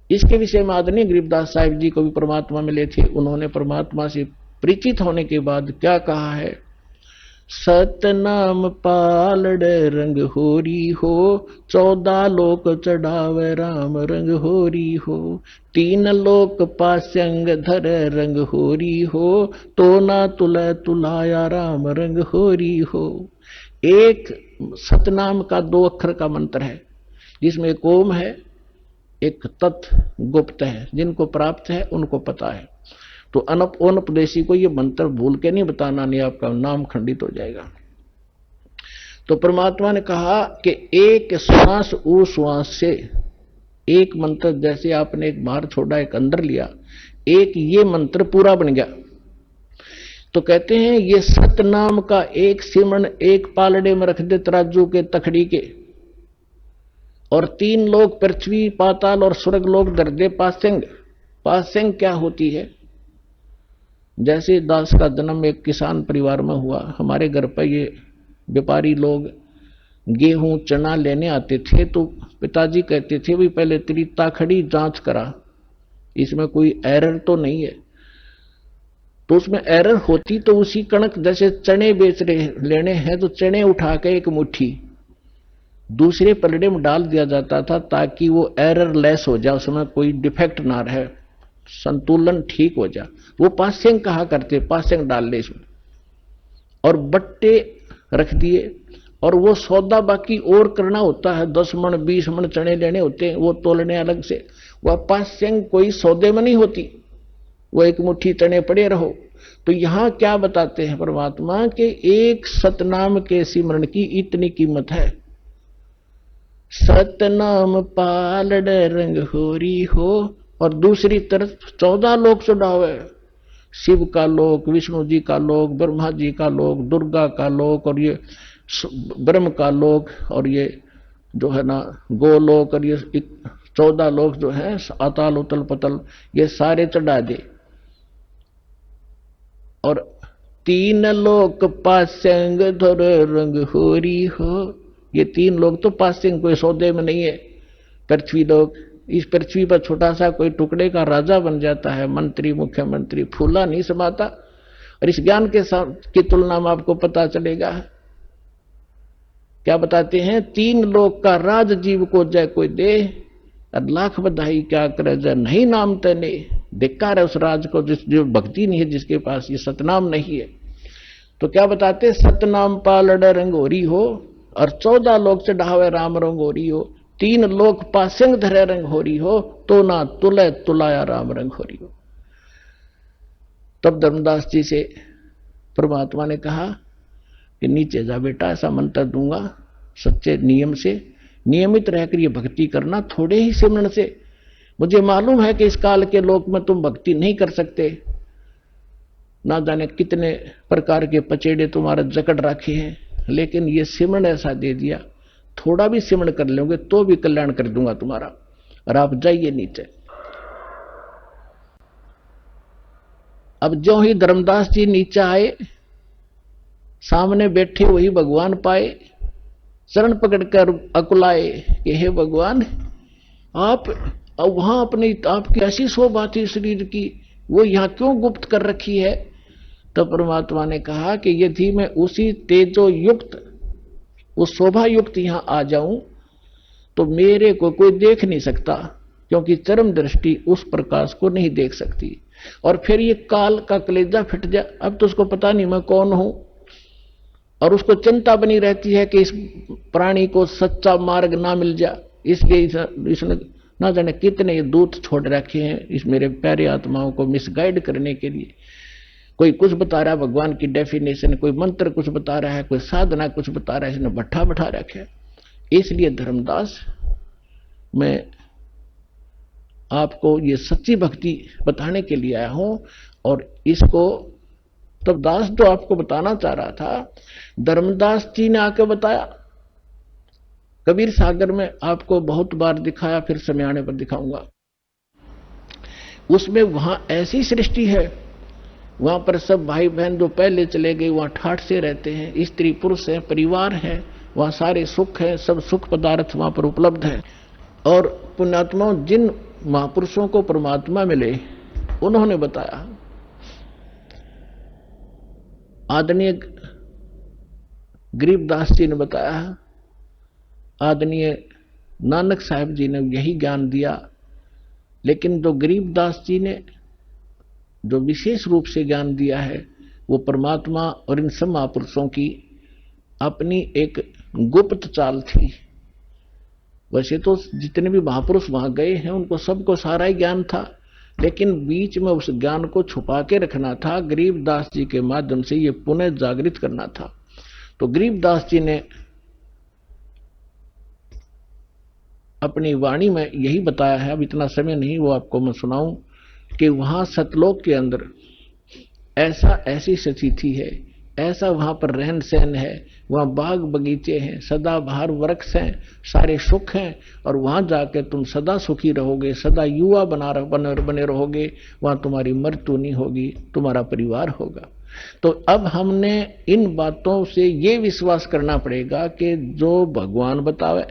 इसके विषय में आदरणीय गरीबदास साहिब जी को भी परमात्मा मिले थे। उन्होंने परमात्मा से परिचित होने के बाद क्या कहा है, सतनाम पालड़ रंग होरी हो, 14 लोक चढ़ावे राम रंग होरी हो। 3 लोक पास्यंग धर रंग होरी हो, तो ना तुले तुलाया राम रंग होरी हो। एक सतनाम का 2 अक्षर का मंत्र है, जिसमें एक ओम है, एक तत् गुप्त है। जिनको प्राप्त है उनको पता है। तो अनपदेशी को ये मंत्र भूल के नहीं बताना, नहीं आपका नाम खंडित हो जाएगा। तो परमात्मा ने कहा कि एक श्वास उस श्वास से, एक मंत्र जैसे आपने एक बाहर छोड़ा एक अंदर लिया, एक ये मंत्र पूरा बन गया। तो कहते हैं ये सतनाम का एक सिमरन एक पालड़े में रख दे तराजू के तखड़ी के, और 3 लोग पृथ्वी पाताल और स्वर्ग लोग दर दे पासेंग। पासेंग क्या होती है? जैसे दास का जन्म एक किसान परिवार में हुआ, हमारे घर पर ये व्यापारी लोग गेहूं चना लेने आते थे, तो पिताजी कहते थे भी पहले तेरी ताखड़ी जांच करा, इसमें कोई एरर तो नहीं है। तो उसमें एरर होती तो उसी कणक, जैसे चने बेच रहे लेने हैं तो चने उठा के एक मुट्ठी दूसरे पलड़े में डाल दिया जाता था, ताकि वो एरर लेस हो जाए, उसमें कोई डिफेक्ट ना रहे, संतुलन ठीक हो जाए। वो पासेंग कहा करते, पासेंग डाल ले इसमें, और बट्टे रख दिए। और वो सौदा बाकी और करना होता है, 10 मन 20 मन चने लेने होते हैं, वो तोलने अलग से। वह पासेंग कोई सौदे में नहीं होती, वो एक मुट्ठी चने पड़े रहो। तो यहां क्या बताते हैं परमात्मा के एक सतनाम के सिमरन की इतनी कीमत है। सतनाम पालड़ रंग होरी हो, और दूसरी तरफ 14 लोक चढ़ावे, शिव का लोक, विष्णु जी का लोक, ब्रह्मा जी का लोक, दुर्गा का लोक, और ये ब्रह्म का लोक, और ये जो है ना गोलोक, और ये 14 लोक जो है अताल उतल पतल, ये सारे चढ़ा दे। और 3 लोक पासेंग धर रंग होरी हो, ये 3 लोग तो पासेंग कोई सौदे में नहीं है। पृथ्वी लोग, इस पृथ्वी पर छोटा सा कोई टुकड़े का राजा बन जाता है, मंत्री मुख्यमंत्री, फूला नहीं समाता। और इस ज्ञान के साथ की तुलना में आपको पता चलेगा, क्या बताते हैं, 3 लोक का राज जीव को जय कोई दे, और लाख बधाई क्या करे जय नहीं नाम तने। धिक्कार है उस राज को जो भक्ति नहीं है, जिसके पास ये सतनाम नहीं है। तो क्या बताते, सतनाम पालड़ रंगोरी हो, और 14 लोक चढ़ावे राम रंगोरी हो, 3 लोक पासेंग धरे रंग होरी हो, तो ना तुले तुलाया राम रंग होरी हो। तब धर्मदास जी से परमात्मा ने कहा कि नीचे जा बेटा, ऐसा मंत्र दूंगा, सच्चे नियम से नियमित रहकर ये भक्ति करना, थोड़े ही सिमरन से। मुझे मालूम है कि इस काल के लोक में तुम भक्ति नहीं कर सकते, ना जाने कितने प्रकार के पचेड़े तुम्हारे जकड़ रखे हैं, लेकिन ये सिमरन ऐसा दे दिया, थोड़ा भी सिमरन कर लोगे तो भी कल्याण कर दूंगा तुम्हारा। और आप जाइए नीचे। अब जो ही धर्मदास जी नीचे आए, सामने बैठे वही भगवान पाए, चरण पकड़कर अकुलाए कि हे भगवान, आप वहां अपनी आपकी ऐसी शोभा थी शरीर की, वो यहां क्यों गुप्त कर रखी है? तो परमात्मा ने कहा कि यदि मैं उसी तेजो युक्त, उस शोभा युक्त यहां आ जाऊं तो मेरे को कोई देख नहीं सकता, क्योंकि चरम दृष्टि उस प्रकाश को नहीं देख सकती। और फिर ये काल का कलेजा फिट जाए, अब तो उसको पता नहीं मैं कौन हूं, और उसको चिंता बनी रहती है कि इस प्राणी को सच्चा मार्ग ना मिल जाए। इसलिए इसने ना जाने कितने दूत छोड़ रखे हैं इस मेरे प्यारे आत्माओं को मिसगाइड करने के लिए। कोई कुछ बता रहा है भगवान की डेफिनेशन, कोई मंत्र कुछ बता रहा है, कोई साधना कुछ बता रहा है, इसने भट्ठा बैठा रखे। इसलिए धर्मदास, मैं आपको ये सच्ची भक्ति बताने के लिए आया हूं। और इसको तब दास तो आपको बताना चाह रहा था, धर्मदास जी ने आके बताया। कबीर सागर में आपको बहुत बार दिखाया, फिर समय आने पर दिखाऊंगा। उसमें वहां ऐसी सृष्टि है, वहां पर सब भाई बहन जो पहले चले गए वहां ठाठ से रहते हैं, स्त्री पुरुष है, परिवार है, वहां सारे सुख है, सब सुख पदार्थ वहां पर उपलब्ध है। और पुण्यात्मा जिन महापुरुषों को परमात्मा मिले, उन्होंने बताया, आदरणीय गरीबदास जी ने बताया, आदरणीय नानक साहब जी ने यही ज्ञान दिया, लेकिन जो गरीबदास जी ने जो विशेष रूप से ज्ञान दिया है वो परमात्मा और इन सब महापुरुषों की अपनी एक गुप्त चाल थी। वैसे तो जितने भी महापुरुष वहां गए हैं उनको सबको सारा ही ज्ञान था, लेकिन बीच में उस ज्ञान को छुपा के रखना था, गरीबदास जी के माध्यम से ये पुनः जागृत करना था। तो गरीबदास जी ने अपनी वाणी में यही बताया है, अब इतना समय नहीं वो आपको मैं सुनाऊं, कि वहां सतलोक के अंदर ऐसी स्थिति है, ऐसा वहां पर रहन सहन है, वहां बाग बगीचे हैं, सदाबहार वृक्ष हैं, सारे सुख हैं, और वहां जाके तुम सदा सुखी रहोगे, सदा युवा बने रहोगे, वहां तुम्हारी मृत्यु नहीं होगी, तुम्हारा परिवार होगा। तो अब हमने इन बातों से ये विश्वास करना पड़ेगा कि जो भगवान बतावे,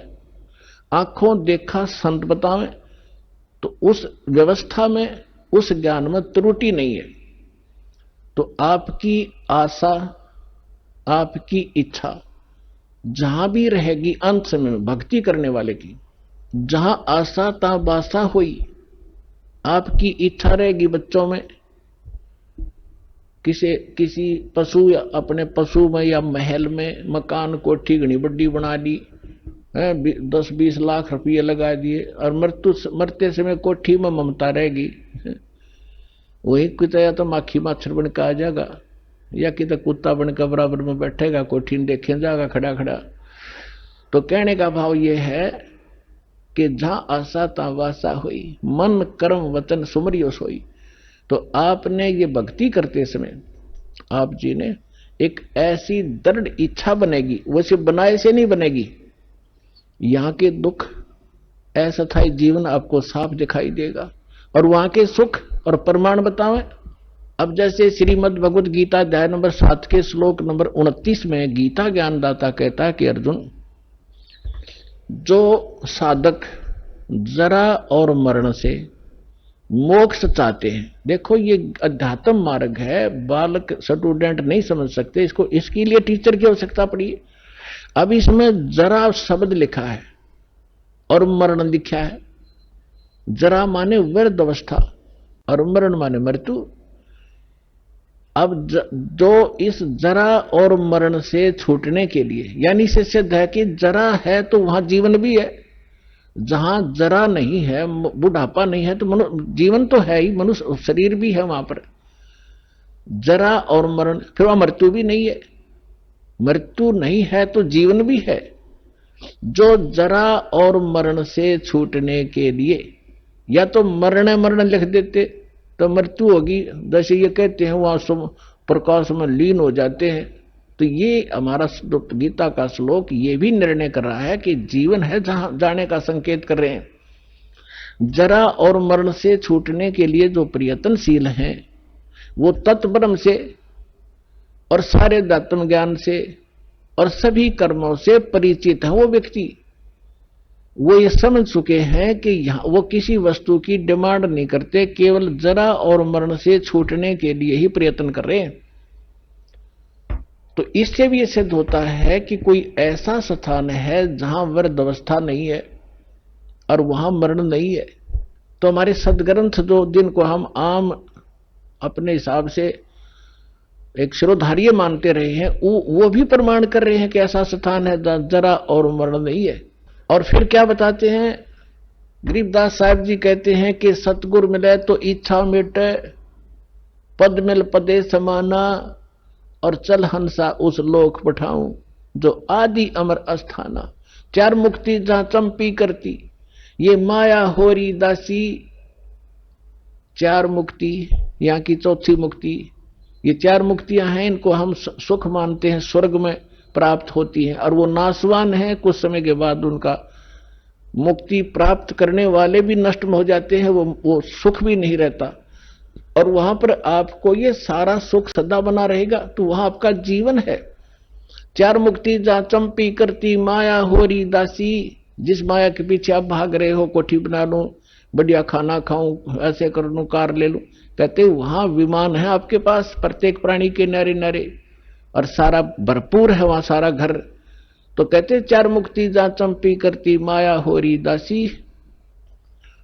आंखों देखा संत बतावे, तो उस व्यवस्था में, उस ज्ञान में त्रुटि नहीं है। तो आपकी आशा, आपकी इच्छा जहां भी रहेगी, अंत समय में भक्ति करने वाले की जहां आशा ता बासा हुई, आपकी इच्छा रहेगी बच्चों में, किसी पशु या अपने पशु में या महल में मकान कोठी घनी बड्डी बना ली, 10-20 लाख रुपये लगा दिए, और मरते समय कोठी में ममता रहेगी, वही कुत्ता या तो माखी माछर बन के आ जाएगा, या कि तो कुत्ता बनकर बराबर में बैठेगा, कोठी में देखे जाएगा खड़ा खड़ा। तो कहने का भाव ये है कि जहां आशा ता वासा हुई, मन कर्म वचन सुमरियो सोई। तो आपने ये भक्ति करते समय आप जी ने एक ऐसी दृढ़ इच्छा बनेगी, वैसे बनाए से नहीं बनेगी। यहां के दुख, अस्थायी जीवन आपको साफ दिखाई देगा, और वहां के सुख और प्रमाण बतावें। अब जैसे श्रीमद् भगवद गीता अध्याय नंबर 7 के श्लोक नंबर 29 में गीता ज्ञानदाता कहता है कि अर्जुन, जो साधक जरा और मरण से मोक्ष चाहते हैं, देखो ये अध्यात्म मार्ग है, बालक स्टूडेंट नहीं समझ सकते इसको, इसके लिए टीचर की आवश्यकता पड़ी है। अब इसमें जरा शब्द लिखा है और मरण लिखा है। जरा माने वृद्ध अवस्था और मरण माने मृत्यु। अब जो इस जरा और मरण से छूटने के लिए, यानी इससे सिद्ध है कि जरा है तो वहां जीवन भी है, जहां जरा नहीं है, बुढ़ापा नहीं है, तो जीवन तो है ही, मनुष्य शरीर भी है वहां पर। जरा और मरण, फिर वहां मृत्यु भी नहीं है, मृत्यु नहीं है तो जीवन भी है। जो जरा और मरण से छूटने के लिए, या तो मरण लिख देते तो मृत्यु होगी, जैसे ये कहते हैं वहां प्रकाश में लीन हो जाते हैं। तो ये हमारा गीता का श्लोक ये भी निर्णय कर रहा है कि जीवन है जहां जाने का संकेत कर रहे हैं। जरा और मरण से छूटने के लिए जो प्रयत्नशील हैं, वो तत्ब्रह्म से और सारे दात्म ज्ञान से और सभी कर्मों से परिचित है वो व्यक्ति, वो ये समझ चुके हैं कि यहां वो किसी वस्तु की डिमांड नहीं करते, केवल जरा और मरण से छूटने के लिए ही प्रयत्न कर रहे हैं। तो इससे भी ये सिद्ध होता है कि कोई ऐसा स्थान है जहां वृद्ध अवस्था नहीं है और वहां मरण नहीं है। तो हमारे सदग्रंथ जो जिनको हम आम अपने हिसाब से एक शिरोधार्य मानते रहे हैं, वो भी प्रमाण कर रहे हैं कि ऐसा स्थान है जहां जरा और मरण नहीं है। और फिर क्या बताते हैं गरीबदास साहब जी, कहते हैं कि सतगुरु मिले तो इच्छा मिटे, पद मिल पदे समाना, और चल हंसा उस लोक पठाऊं जो आदि अमर अस्थाना। चार मुक्ति जहां चंपी करती, ये माया होरी दासी। चार मुक्ति, यहाँ की चौथी मुक्ति, ये चार मुक्तियां हैं, इनको हम सुख मानते हैं, स्वर्ग में प्राप्त होती हैं, और वो नाशवान है, कुछ समय के बाद उनका मुक्ति प्राप्त करने वाले भी नष्ट हो जाते हैं, वो सुख भी नहीं रहता, और वहां पर आपको ये सारा सुख सदा बना रहेगा। तो वहां आपका जीवन है। चार मुक्ति जहां चंपी करती माया होरी दासी, जिस माया के पीछे आप भाग रहे हो, कोठी बना लूं, बढ़िया खाना खाऊं, ऐसे कर लूं, कार ले लूं, कहते वहां विमान है आपके पास, प्रत्येक प्राणी के नारे नारे, और सारा भरपूर है वहां सारा घर, तो कहते चार मुक्ति जा चंपी करती माया होरी दासी,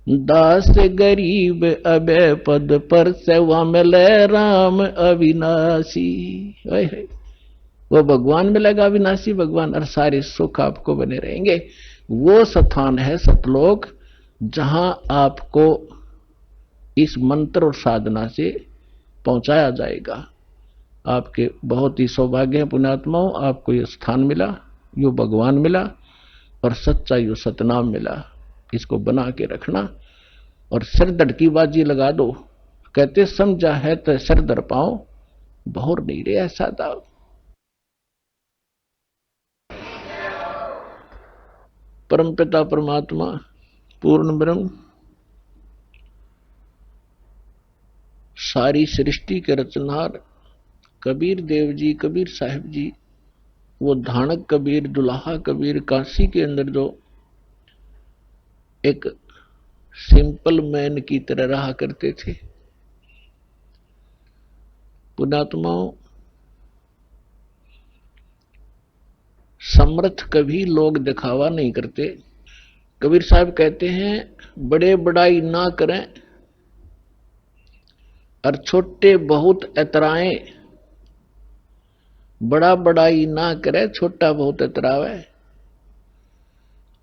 दास गरीब अबे पद पर सेवा मिले राम अविनाशी। वो भगवान मिलेगा अविनाशी भगवान, और सारे सुख आपको बने रहेंगे। वो स्थान है सतलोक, जहां आपको इस मंत्र और साधना से पहुंचाया जाएगा। आपके बहुत ही सौभाग्य है पुण्यात्माओं, आपको ये स्थान मिला, यो भगवान मिला, और सच्चा यो सतनाम मिला। इसको बना के रखना और सिर दड़की बाजी लगा दो। कहते समझा है तो सिर दर पाओ, बहुर नहीं रे ऐसा दाव। परमपिता परमात्मा पूर्ण ब्रह्म सारी सृष्टि के रचनहार कबीर देव जी, कबीर साहिब जी, वो धानक कबीर, दुल्हा कबीर, काशी के अंदर जो एक सिंपल मैन की तरह रहा करते थे। पुण्यात्माओं, समर्थ कभी लोग दिखावा नहीं करते। कबीर साहब कहते हैं बड़े बड़ाई ना करें और छोटे बहुत एतराएं, बड़ा बड़ाई ना करे छोटा बहुत एतरावे,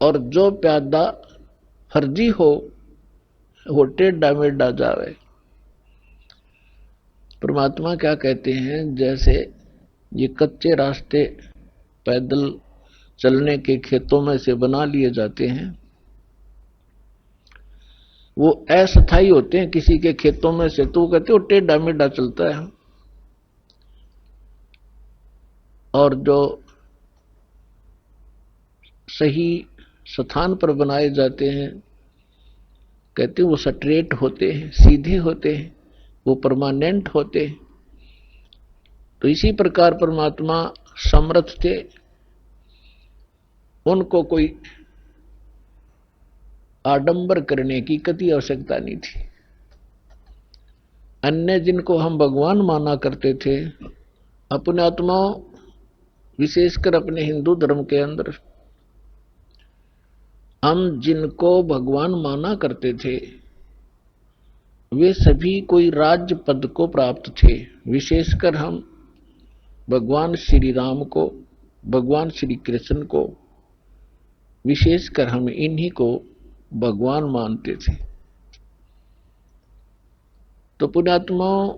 और जो प्यादा फर्जी हो वो टेढ़ा मेढ़ा जावे। परमात्मा क्या कहते हैं, जैसे ये कच्चे रास्ते पैदल चलने के खेतों में से बना लिए जाते हैं, वो अस्थायी होते हैं किसी के खेतों में से, तो कहते हो टेढ़ा मेढ़ा चलता है। और जो सही स्थान पर बनाए जाते हैं, कहते वो स्ट्रेट होते हैं, सीधे होते हैं, वो परमानेंट होते हैं। तो इसी प्रकार परमात्मा समर्थ थे, उनको कोई आडंबर करने की कति आवश्यकता नहीं थी। अन्य जिनको हम भगवान माना करते थे, अपने आत्माओं विशेषकर अपने हिंदू धर्म के अंदर हम जिनको भगवान माना करते थे, वे सभी कोई राज्य पद को प्राप्त थे। विशेषकर हम भगवान श्री राम को, भगवान श्री कृष्ण को, विशेषकर हम इन्हीं को भगवान मानते थे। तो पुण्यात्माओं,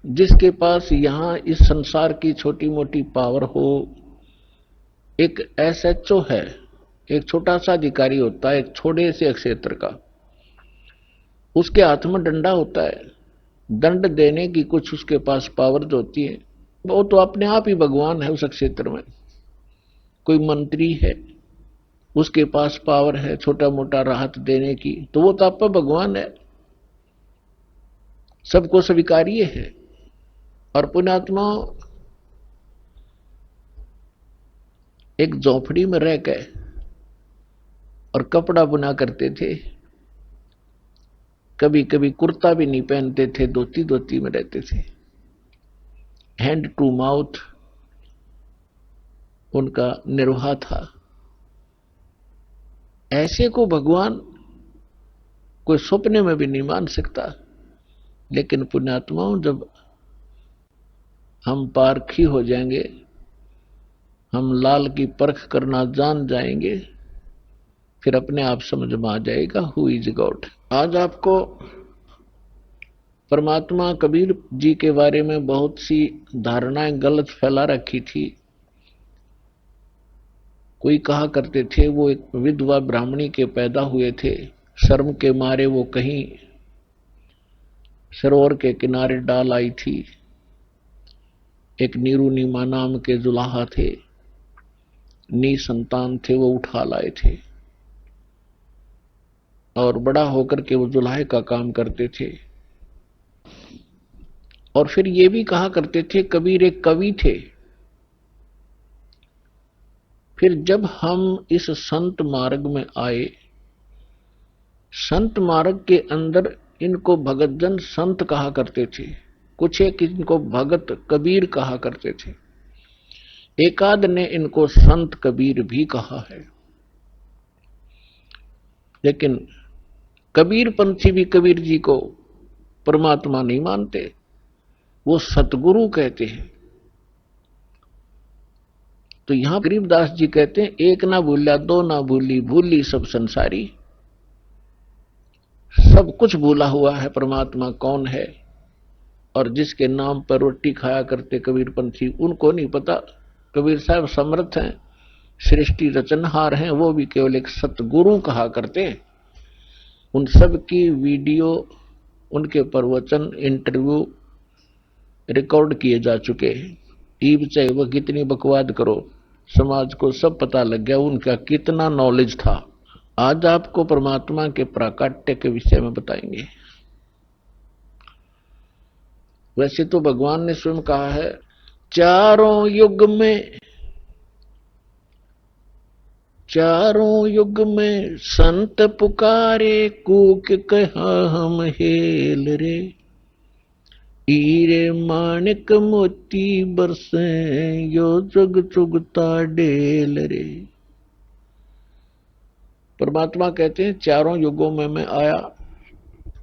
जिसके पास यहां इस संसार की छोटी मोटी पावर हो, एक एसएचओ है, एक छोटा सा अधिकारी होता है एक छोटे से क्षेत्र का, उसके हाथ में डंडा होता है, दंड देने की कुछ उसके पास पावर जो होती है, वो तो अपने आप ही भगवान है उस क्षेत्र में। कोई मंत्री है, उसके पास पावर है छोटा मोटा राहत देने की, तो वो तो आप भगवान है, सबको स्वीकार्य है। और पुण्यात्मा एक झोपड़ी में रह गए और कपड़ा बुना करते थे, कभी कभी कुर्ता भी नहीं पहनते थे, धोती धोती में रहते थे, हैंड टू माउथ उनका निर्वाह था। ऐसे को भगवान कोई सपने में भी नहीं मान सकता। लेकिन पुण्यात्माओं, जब हम पारखी हो जाएंगे, हम लाल की परख करना जान जाएंगे, फिर अपने आप समझ में आ जाएगा हु इज गॉड। आज आपको परमात्मा कबीर जी के बारे में बहुत सी धारणाएं गलत फैला रखी थी। कोई कहा करते थे वो एक विधवा ब्राह्मणी के पैदा हुए थे, शर्म के मारे वो कहीं सरोवर के किनारे डाल आई थी। एक नीरू नीमा नाम के जुलाहा थे, नी संतान थे, वो उठा लाए थे और बड़ा होकर के वो जुलाहे का काम करते थे। और फिर ये भी कहा करते थे कबीर एक कवि थे। फिर जब हम इस संत मार्ग में आए, संत मार्ग के अंदर इनको भगतजन संत कहा करते थे, कुछ एक इनको भगत कबीर कहा करते थे। एकाद ने इनको संत कबीर भी कहा है, लेकिन कबीर पंथी भी कबीर जी को परमात्मा नहीं मानते, वो सतगुरु कहते हैं। तो यहां गरीबदास जी कहते हैं, एक ना भूला दो ना भूली, भूली सब संसारी। सब कुछ भूला हुआ है परमात्मा कौन है, और जिसके नाम पर रोटी खाया करते कबीर पंथी, उनको नहीं पता कबीर साहब समर्थ हैं, सृष्टि रचनहार हैं, वो भी केवल एक सतगुरु कहा करते हैं। उन सब की वीडियो, उनके प्रवचन, इंटरव्यू रिकॉर्ड किए जा चुके हैं। ईब चाहे वह कितनी बकवाद करो, समाज को सब पता लग गया उनका कितना नॉलेज था। आज आपको परमात्मा के प्राकट्य के विषय में बताएंगे। वैसे तो भगवान ने स्वयं कहा है, चारों युग में संत पुकारे, कूक कहा हम हेल रे, हीरे माणिक मोती बरसे, यो जग चुगता डेल रे। परमात्मा कहते हैं, चारों युगों में मैं आया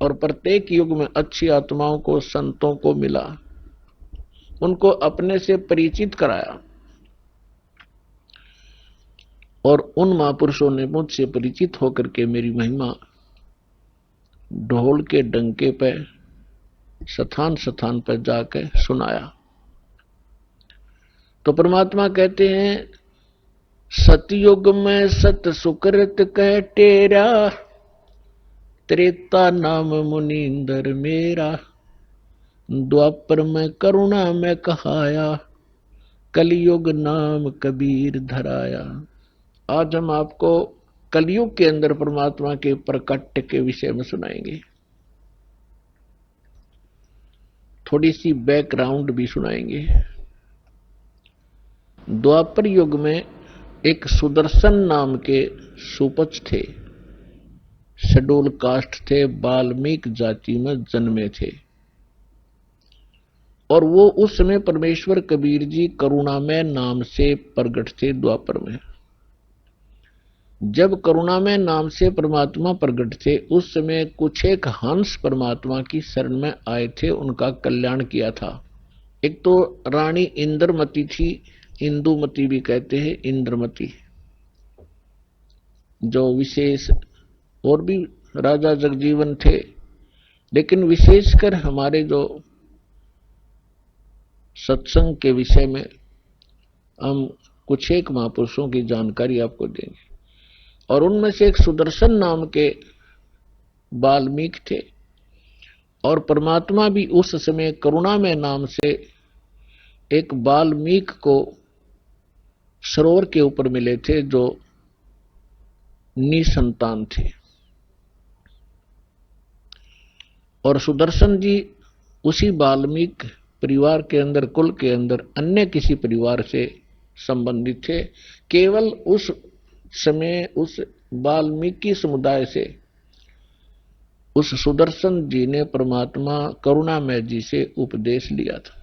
और प्रत्येक युग में अच्छी आत्माओं को, संतों को मिला, उनको अपने से परिचित कराया, और उन महापुरुषों ने मुझसे परिचित होकर के मेरी महिमा ढोल के डंके पे स्थान स्थान पर जाकर सुनाया। तो परमात्मा कहते हैं, सतयुग में सत सुकृत कह टेरा, त्रेता नाम मुनींदर मेरा, द्वापर में करुणा में कहाया, कलयुग नाम कबीर धराया। आज हम आपको कलयुग के अंदर परमात्मा के प्रकट के विषय में सुनाएंगे, थोड़ी सी बैकग्राउंड भी सुनाएंगे। द्वापर युग में एक सुदर्शन नाम के सुपच थे, शेड्यूल कास्ट थे, वाल्मीकि जाति में जन्मे थे, और वो उस समय परमेश्वर कबीर जी करुणामय नाम से प्रकट थे द्वापर में। जब करुणामय नाम से परमात्मा प्रकट थे, उस समय कुछ एक हंस परमात्मा की शरण में आए थे, उनका कल्याण किया था। एक तो रानी इंद्रमती थी, इंदुमती भी कहते हैं, इंद्रमती, जो विशेष, और भी राजा जगजीवन थे, लेकिन विशेषकर हमारे जो सत्संग के विषय में हम कुछ एक महापुरुषों की जानकारी आपको देंगे। और उनमें से एक सुदर्शन नाम के वाल्मीकि थे, और परमात्मा भी उस समय करुणामय नाम से एक वाल्मीकि को सरोवर के ऊपर मिले थे, जो निसंतान थे। और सुदर्शन जी उसी वाल्मीकि परिवार के अंदर, कुल के अंदर अन्य किसी परिवार से संबंधित थे। केवल उस समय उस वाल्मीकि समुदाय से उस सुदर्शन जी ने परमात्मा करुणामय जी से उपदेश लिया था,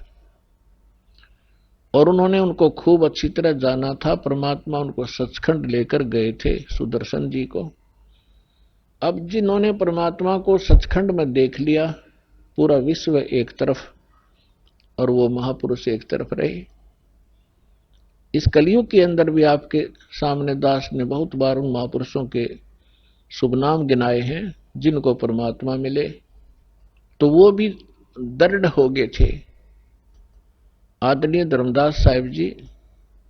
और उन्होंने उनको खूब अच्छी तरह जाना था। परमात्मा उनको सचखंड लेकर गए थे सुदर्शन जी को। अब जिन्होंने परमात्मा को सचखंड में देख लिया, पूरा विश्व एक तरफ और वो महापुरुष एक तरफ रहे। इस कलयुग के अंदर भी आपके सामने दास ने बहुत बार उन महापुरुषों के शुभ नाम गिनाए हैं जिनको परमात्मा मिले, तो वो भी दृढ़ हो गए थे। आदरणीय धर्मदास साहिब जी,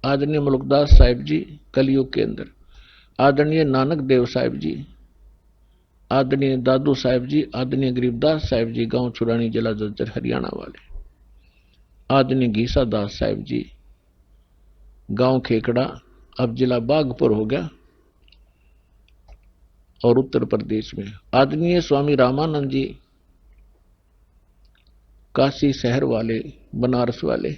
आदरणीय मुल्कदास साहिब जी कलयुग के अंदर, आदरणीय नानक देव साहिब जी, आदरणीय दादू साहिब जी, आदरणीय गरीबदास साहिब जी गांव छुरानी जिला जज्जर हरियाणा वाले, आदरणीय घीसा दास साहिब जी गांव खेकड़ा, अब जिला बागपुर हो गया और उत्तर प्रदेश में, आदरणीय स्वामी रामानंद जी काशी शहर वाले, बनारस वाले।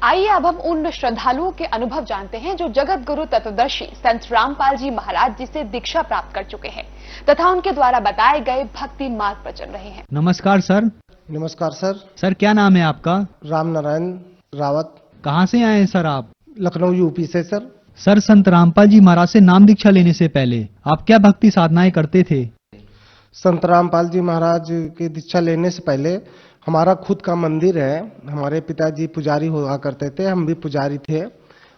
आइए अब हम उन श्रद्धालुओं के अनुभव जानते हैं जो जगत गुरु तत्वदर्शी संत रामपाल जी महाराज जी से दीक्षा प्राप्त कर चुके हैं तथा उनके द्वारा बताए गए भक्ति मार्ग पर चल रहे हैं। नमस्कार सर। नमस्कार सर। सर क्या नाम है आपका? राम नारायण रावत। कहाँ से आए हैं सर आप? लखनऊ यूपी से सर। सर, संत रामपाल जी महाराज से नाम दीक्षा लेने से पहले आप क्या भक्ति साधनाएं करते थे? संत रामपाल जी महाराज की दीक्षा लेने से पहले हमारा खुद का मंदिर है। हमारे पिताजी पुजारी हुआ करते थे, हम भी पुजारी थे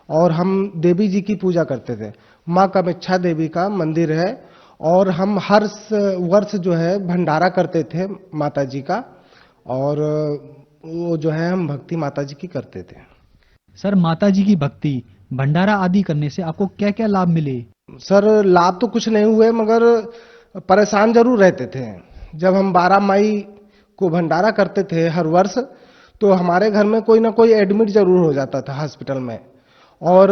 और हम देवी जी की पूजा करते थे। माँ कामाख्या देवी का मंदिर है और हम हर वर्ष जो है भंडारा करते थे माता जी का, और वो जो है हम भक्ति माता जी की करते थे। सर, माता जी की भक्ति भंडारा आदि करने से आपको क्या क्या लाभ मिले? सर, लाभ तो कुछ नहीं हुए मगर परेशान जरूर रहते थे। जब हम 12 मई को भंडारा करते थे हर वर्ष, तो हमारे घर में कोई ना कोई एडमिट जरूर हो जाता था हॉस्पिटल में, और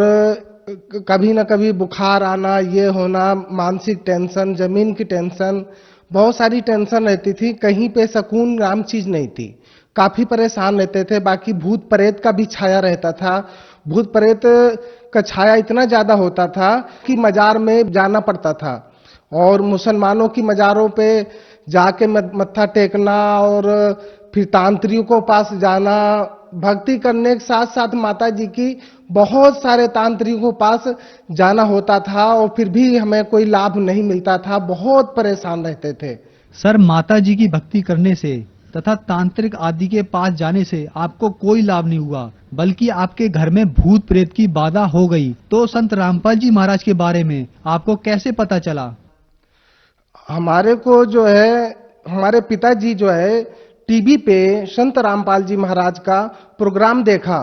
कभी ना कभी बुखार आना, ये होना, मानसिक टेंशन, जमीन की टेंशन, बहुत सारी टेंशन रहती थी। कहीं पे सुकून नाम चीज नहीं थी, काफी परेशान रहते थे। बाकी भूत प्रेत का भी छाया रहता था। भूत प्रेत का छाया इतना ज्यादा होता था कि मजार में जाना पड़ता था, और मुसलमानों की मजारों पे जाके मत्था टेकना और फिर तांत्रिकों के पास जाना। भक्ति करने के साथ साथ माता जी की बहुत सारे तांत्रिकों के पास जाना होता था, और फिर भी हमें कोई लाभ नहीं मिलता था। बहुत परेशान रहते थे। सर, माता जी की भक्ति करने से तथा तांत्रिक आदि के पास जाने से आपको कोई लाभ नहीं हुआ, बल्कि आपके घर में भूत प्रेत की बाधा हो गई। तो संत रामपाल जी महाराज के बारे में आपको कैसे पता चला? हमारे को जो है, हमारे पिताजी जो है टीवी पे संत रामपाल जी महाराज का प्रोग्राम देखा।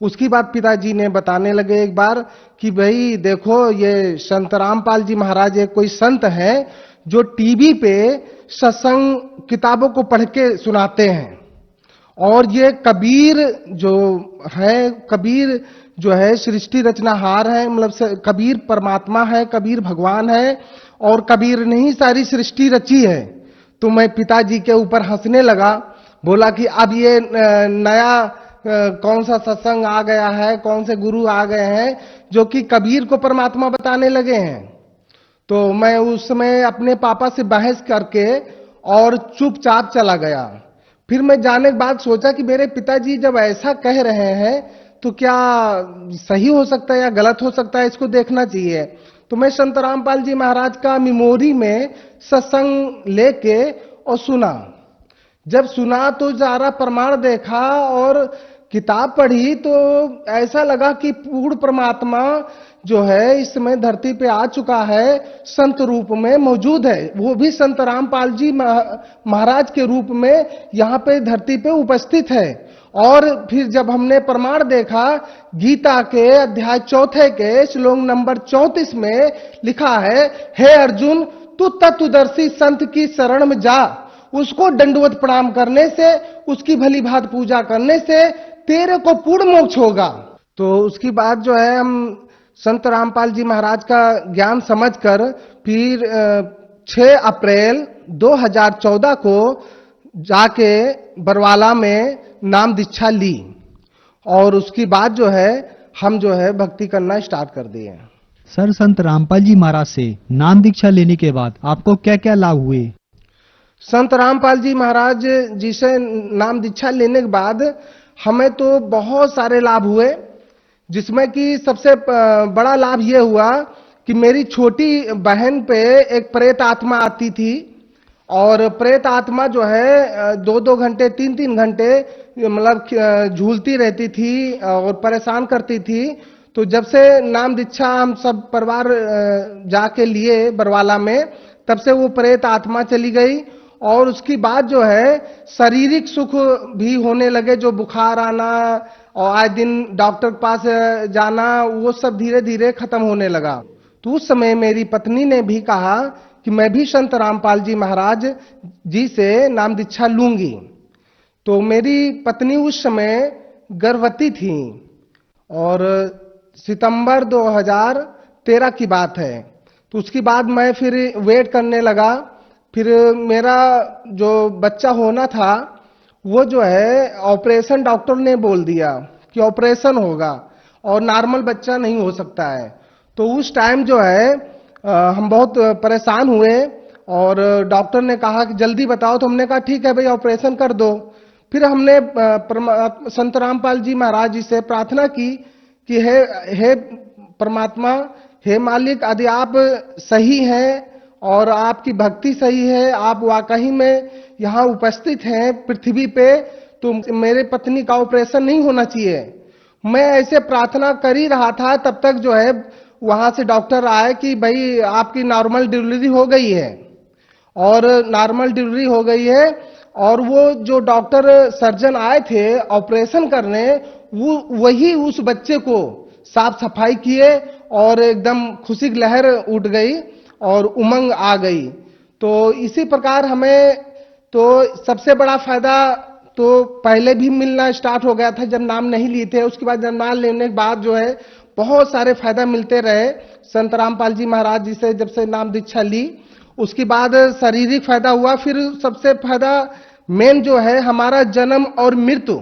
उसके बाद पिताजी ने बताने लगे एक बार कि भाई देखो, ये संत रामपाल जी महाराज एक कोई संत है जो टीवी पे सत्संग किताबों को पढ़ के सुनाते हैं, और ये कबीर जो है, कबीर जो है सृष्टि रचनाहार है, मतलब कबीर परमात्मा है, कबीर भगवान है, और कबीर ने ही सारी सृष्टि रची है। तो मैं पिताजी के ऊपर हंसने लगा, बोला कि अब ये नया कौन सा सत्संग आ गया है, कौन से गुरु आ गए हैं जो कि कबीर को परमात्मा बताने लगे हैं। तो मैं उस समय अपने पापा से बहस करके और चुपचाप चला गया। फिर मैं जाने के बाद सोचा कि मेरे पिताजी जब ऐसा कह रहे हैं तो क्या सही हो सकता है या गलत हो सकता है, इसको देखना चाहिए। तो मैं संत रामपाल जी महाराज का मेमोरी में सत्संग लेके और सुना। जब सुना तो सारा प्रमाण देखा और किताब पढ़ी, तो ऐसा लगा कि पूर्ण परमात्मा जो है इस समय धरती पे आ चुका है, संत रूप में मौजूद है, वो भी संत रामपाल जी महाराज के रूप में यहाँ पे धरती पे उपस्थित है। और फिर जब हमने प्रमाण देखा, गीता के अध्याय 4 के श्लोक नंबर 34 में लिखा है, हे अर्जुन, तू तत्वदर्शी संत की शरण में जा, उसको दंडवत प्रणाम करने से, उसकी भली भांति पूजा करने से तेरे को पूर्ण मोक्ष होगा। तो उसकी बाद जो है हम संत रामपाल जी महाराज का ज्ञान समझकर फिर 6 अप्रैल 2014 को जाके बरवाला में नाम दीक्षा ली, और उसकी बाद जो है हम जो है भक्ति करना स्टार्ट कर दिए। सर, संत रामपाल जी महाराज से नाम दीक्षा लेने के बाद आपको क्या क्या लाभ हुए? संत रामपाल जी महाराज जी से नाम दीक्षा लेने के बाद हमें तो बहुत सारे लाभ हुए, जिसमें कि सबसे बड़ा लाभ यह हुआ कि मेरी छोटी बहन पे एक प्रेत आत्मा आती थी, और प्रेत आत्मा जो है 2-2 घंटे 3-3 घंटे मतलब झूलती रहती थी और परेशान करती थी। तो जब से नाम दीक्षा हम सब परिवार जाके लिए बरवाला में, तब से वो प्रेत आत्मा चली गई, और उसकी बाद जो है शारीरिक सुख भी होने लगे, जो बुखार आना और आए दिन डॉक्टर के पास जाना, वो सब धीरे धीरे खत्म होने लगा। तो उस समय मेरी पत्नी ने भी कहा कि मैं भी संत रामपाल जी महाराज जी से नाम दीक्षा लूंगी। तो मेरी पत्नी उस समय गर्भवती थी, और सितंबर 2013 की बात है। तो उसके बाद मैं फिर वेट करने लगा। फिर मेरा जो बच्चा होना था वो जो है ऑपरेशन, डॉक्टर ने बोल दिया कि ऑपरेशन होगा और नॉर्मल बच्चा नहीं हो सकता है। तो उस टाइम जो है हम बहुत परेशान हुए, और डॉक्टर ने कहा कि जल्दी बताओ। तो हमने कहा ठीक है भाई, ऑपरेशन कर दो। फिर हमने संत रामपाल जी महाराज जी से प्रार्थना की कि हे परमात्मा, हे मालिक, यदि आप सही हैं और आपकी भक्ति सही है, आप वाकई में यहाँ उपस्थित हैं पृथ्वी पे, तो मेरे पत्नी का ऑपरेशन नहीं होना चाहिए। मैं ऐसे प्रार्थना कर ही रहा था, तब तक जो है वहां से डॉक्टर आए कि भाई आपकी नॉर्मल डिलीवरी हो गई है, और नॉर्मल डिलीवरी हो गई है। और वो जो डॉक्टर सर्जन आए थे ऑपरेशन करने, वो वही उस बच्चे को साफ सफाई किए और एकदम खुशी की लहर उठ गई और उमंग आ गई। तो इसी प्रकार हमें तो सबसे बड़ा फायदा तो पहले भी मिलना स्टार्ट हो गया था जब नाम नहीं लिए थे। उसके बाद जब नाम लेने के बाद जो है बहुत सारे फायदा मिलते रहे। संत रामपाल जी महाराज जी से जब से नाम दीक्षा ली, उसके बाद शारीरिक फायदा हुआ। फिर सबसे फायदा मेन जो है हमारा जन्म और मृत्यु,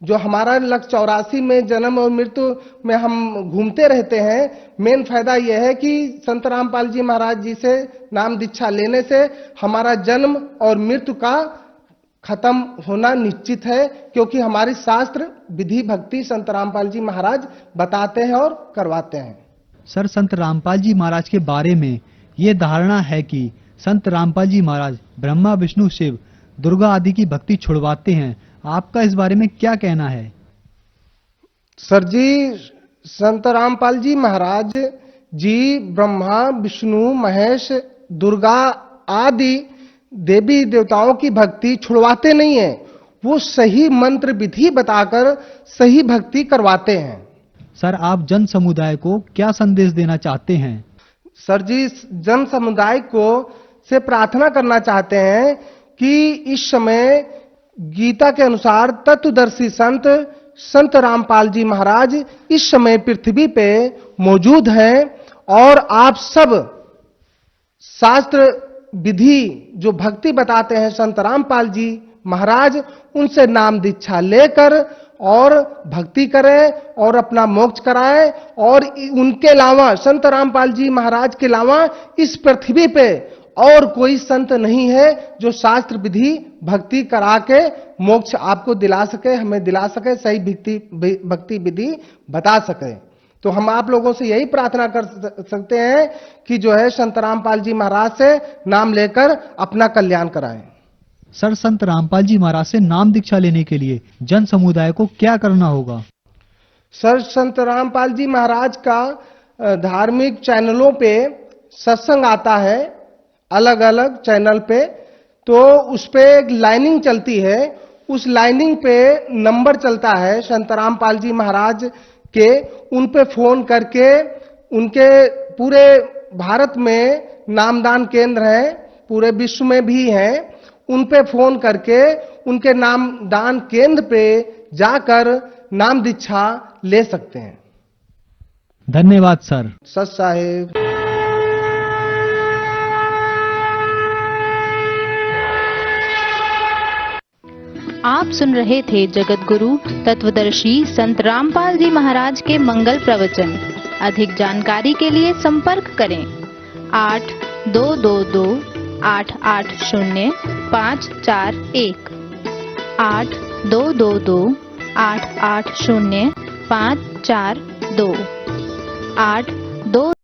जो हमारा लक्ष्य 84 में जन्म और मृत्यु में हम घूमते रहते हैं, मेन फायदा यह है कि संत रामपाल जी महाराज जी से नाम दीक्षा लेने से हमारा जन्म और मृत्यु का खत्म होना निश्चित है, क्योंकि हमारी शास्त्र विधि भक्ति संत रामपाल जी महाराज बताते हैं और करवाते हैं। सर, संत रामपाल जी महाराज के बारे में ये धारणा है कि संत रामपाल जी महाराज ब्रह्मा विष्णु शिव दुर्गा आदि की भक्ति छुड़वाते हैं। आपका इस बारे में क्या कहना है? सर जी, संत रामपाल जी महाराज जी ब्रह्मा विष्णु महेश दुर्गा आदि देवी देवताओं की भक्ति छुड़वाते नहीं है, वो सही मंत्र विधि बताकर सही भक्ति करवाते हैं। सर, आप जन समुदाय को क्या संदेश देना चाहते हैं? सर जी, जन समुदाय को से प्रार्थना करना चाहते हैं कि इस समय गीता के अनुसार तत्वदर्शी संत रामपाल जी महाराज इस समय पृथ्वी पे मौजूद हैं, और आप सब शास्त्र विधि जो भक्ति बताते हैं संत रामपाल जी महाराज, उनसे नाम दीक्षा लेकर और भक्ति करें और अपना मोक्ष कराएं। और उनके अलावा संत रामपाल जी महाराज के अलावा इस पृथ्वी पे और कोई संत नहीं है जो शास्त्र विधि भक्ति करा के मोक्ष आपको दिला सके, हमें दिला सके, सही भक्ति विधि बता सके। तो हम आप लोगों से यही प्रार्थना कर सकते हैं कि जो है संत रामपाल जी महाराज से नाम लेकर अपना कल्याण कराएं। सर, संत रामपाल जी महाराज से नाम दीक्षा लेने के लिए जन समुदाय को क्या करना होगा? सर, संत रामपाल जी महाराज का धार्मिक चैनलों पे सत्संग आता है, अलग अलग चैनल पे, तो उस पे एक लाइनिंग चलती है, उस लाइनिंग पे नंबर चलता है संत रामपाल जी महाराज के। उन पे फोन करके, उनके पूरे भारत में नामदान केंद्र हैं, पूरे विश्व में भी हैं, उन पे फोन करके उनके नामदान केंद्र पे जाकर नाम दीक्षा ले सकते हैं। धन्यवाद सर। सत साहेब। आप सुन रहे थे जगत गुरु तत्वदर्शी संत रामपाल जी महाराज के मंगल प्रवचन। अधिक जानकारी के लिए संपर्क करें 8222-880-541 8222-880-542 82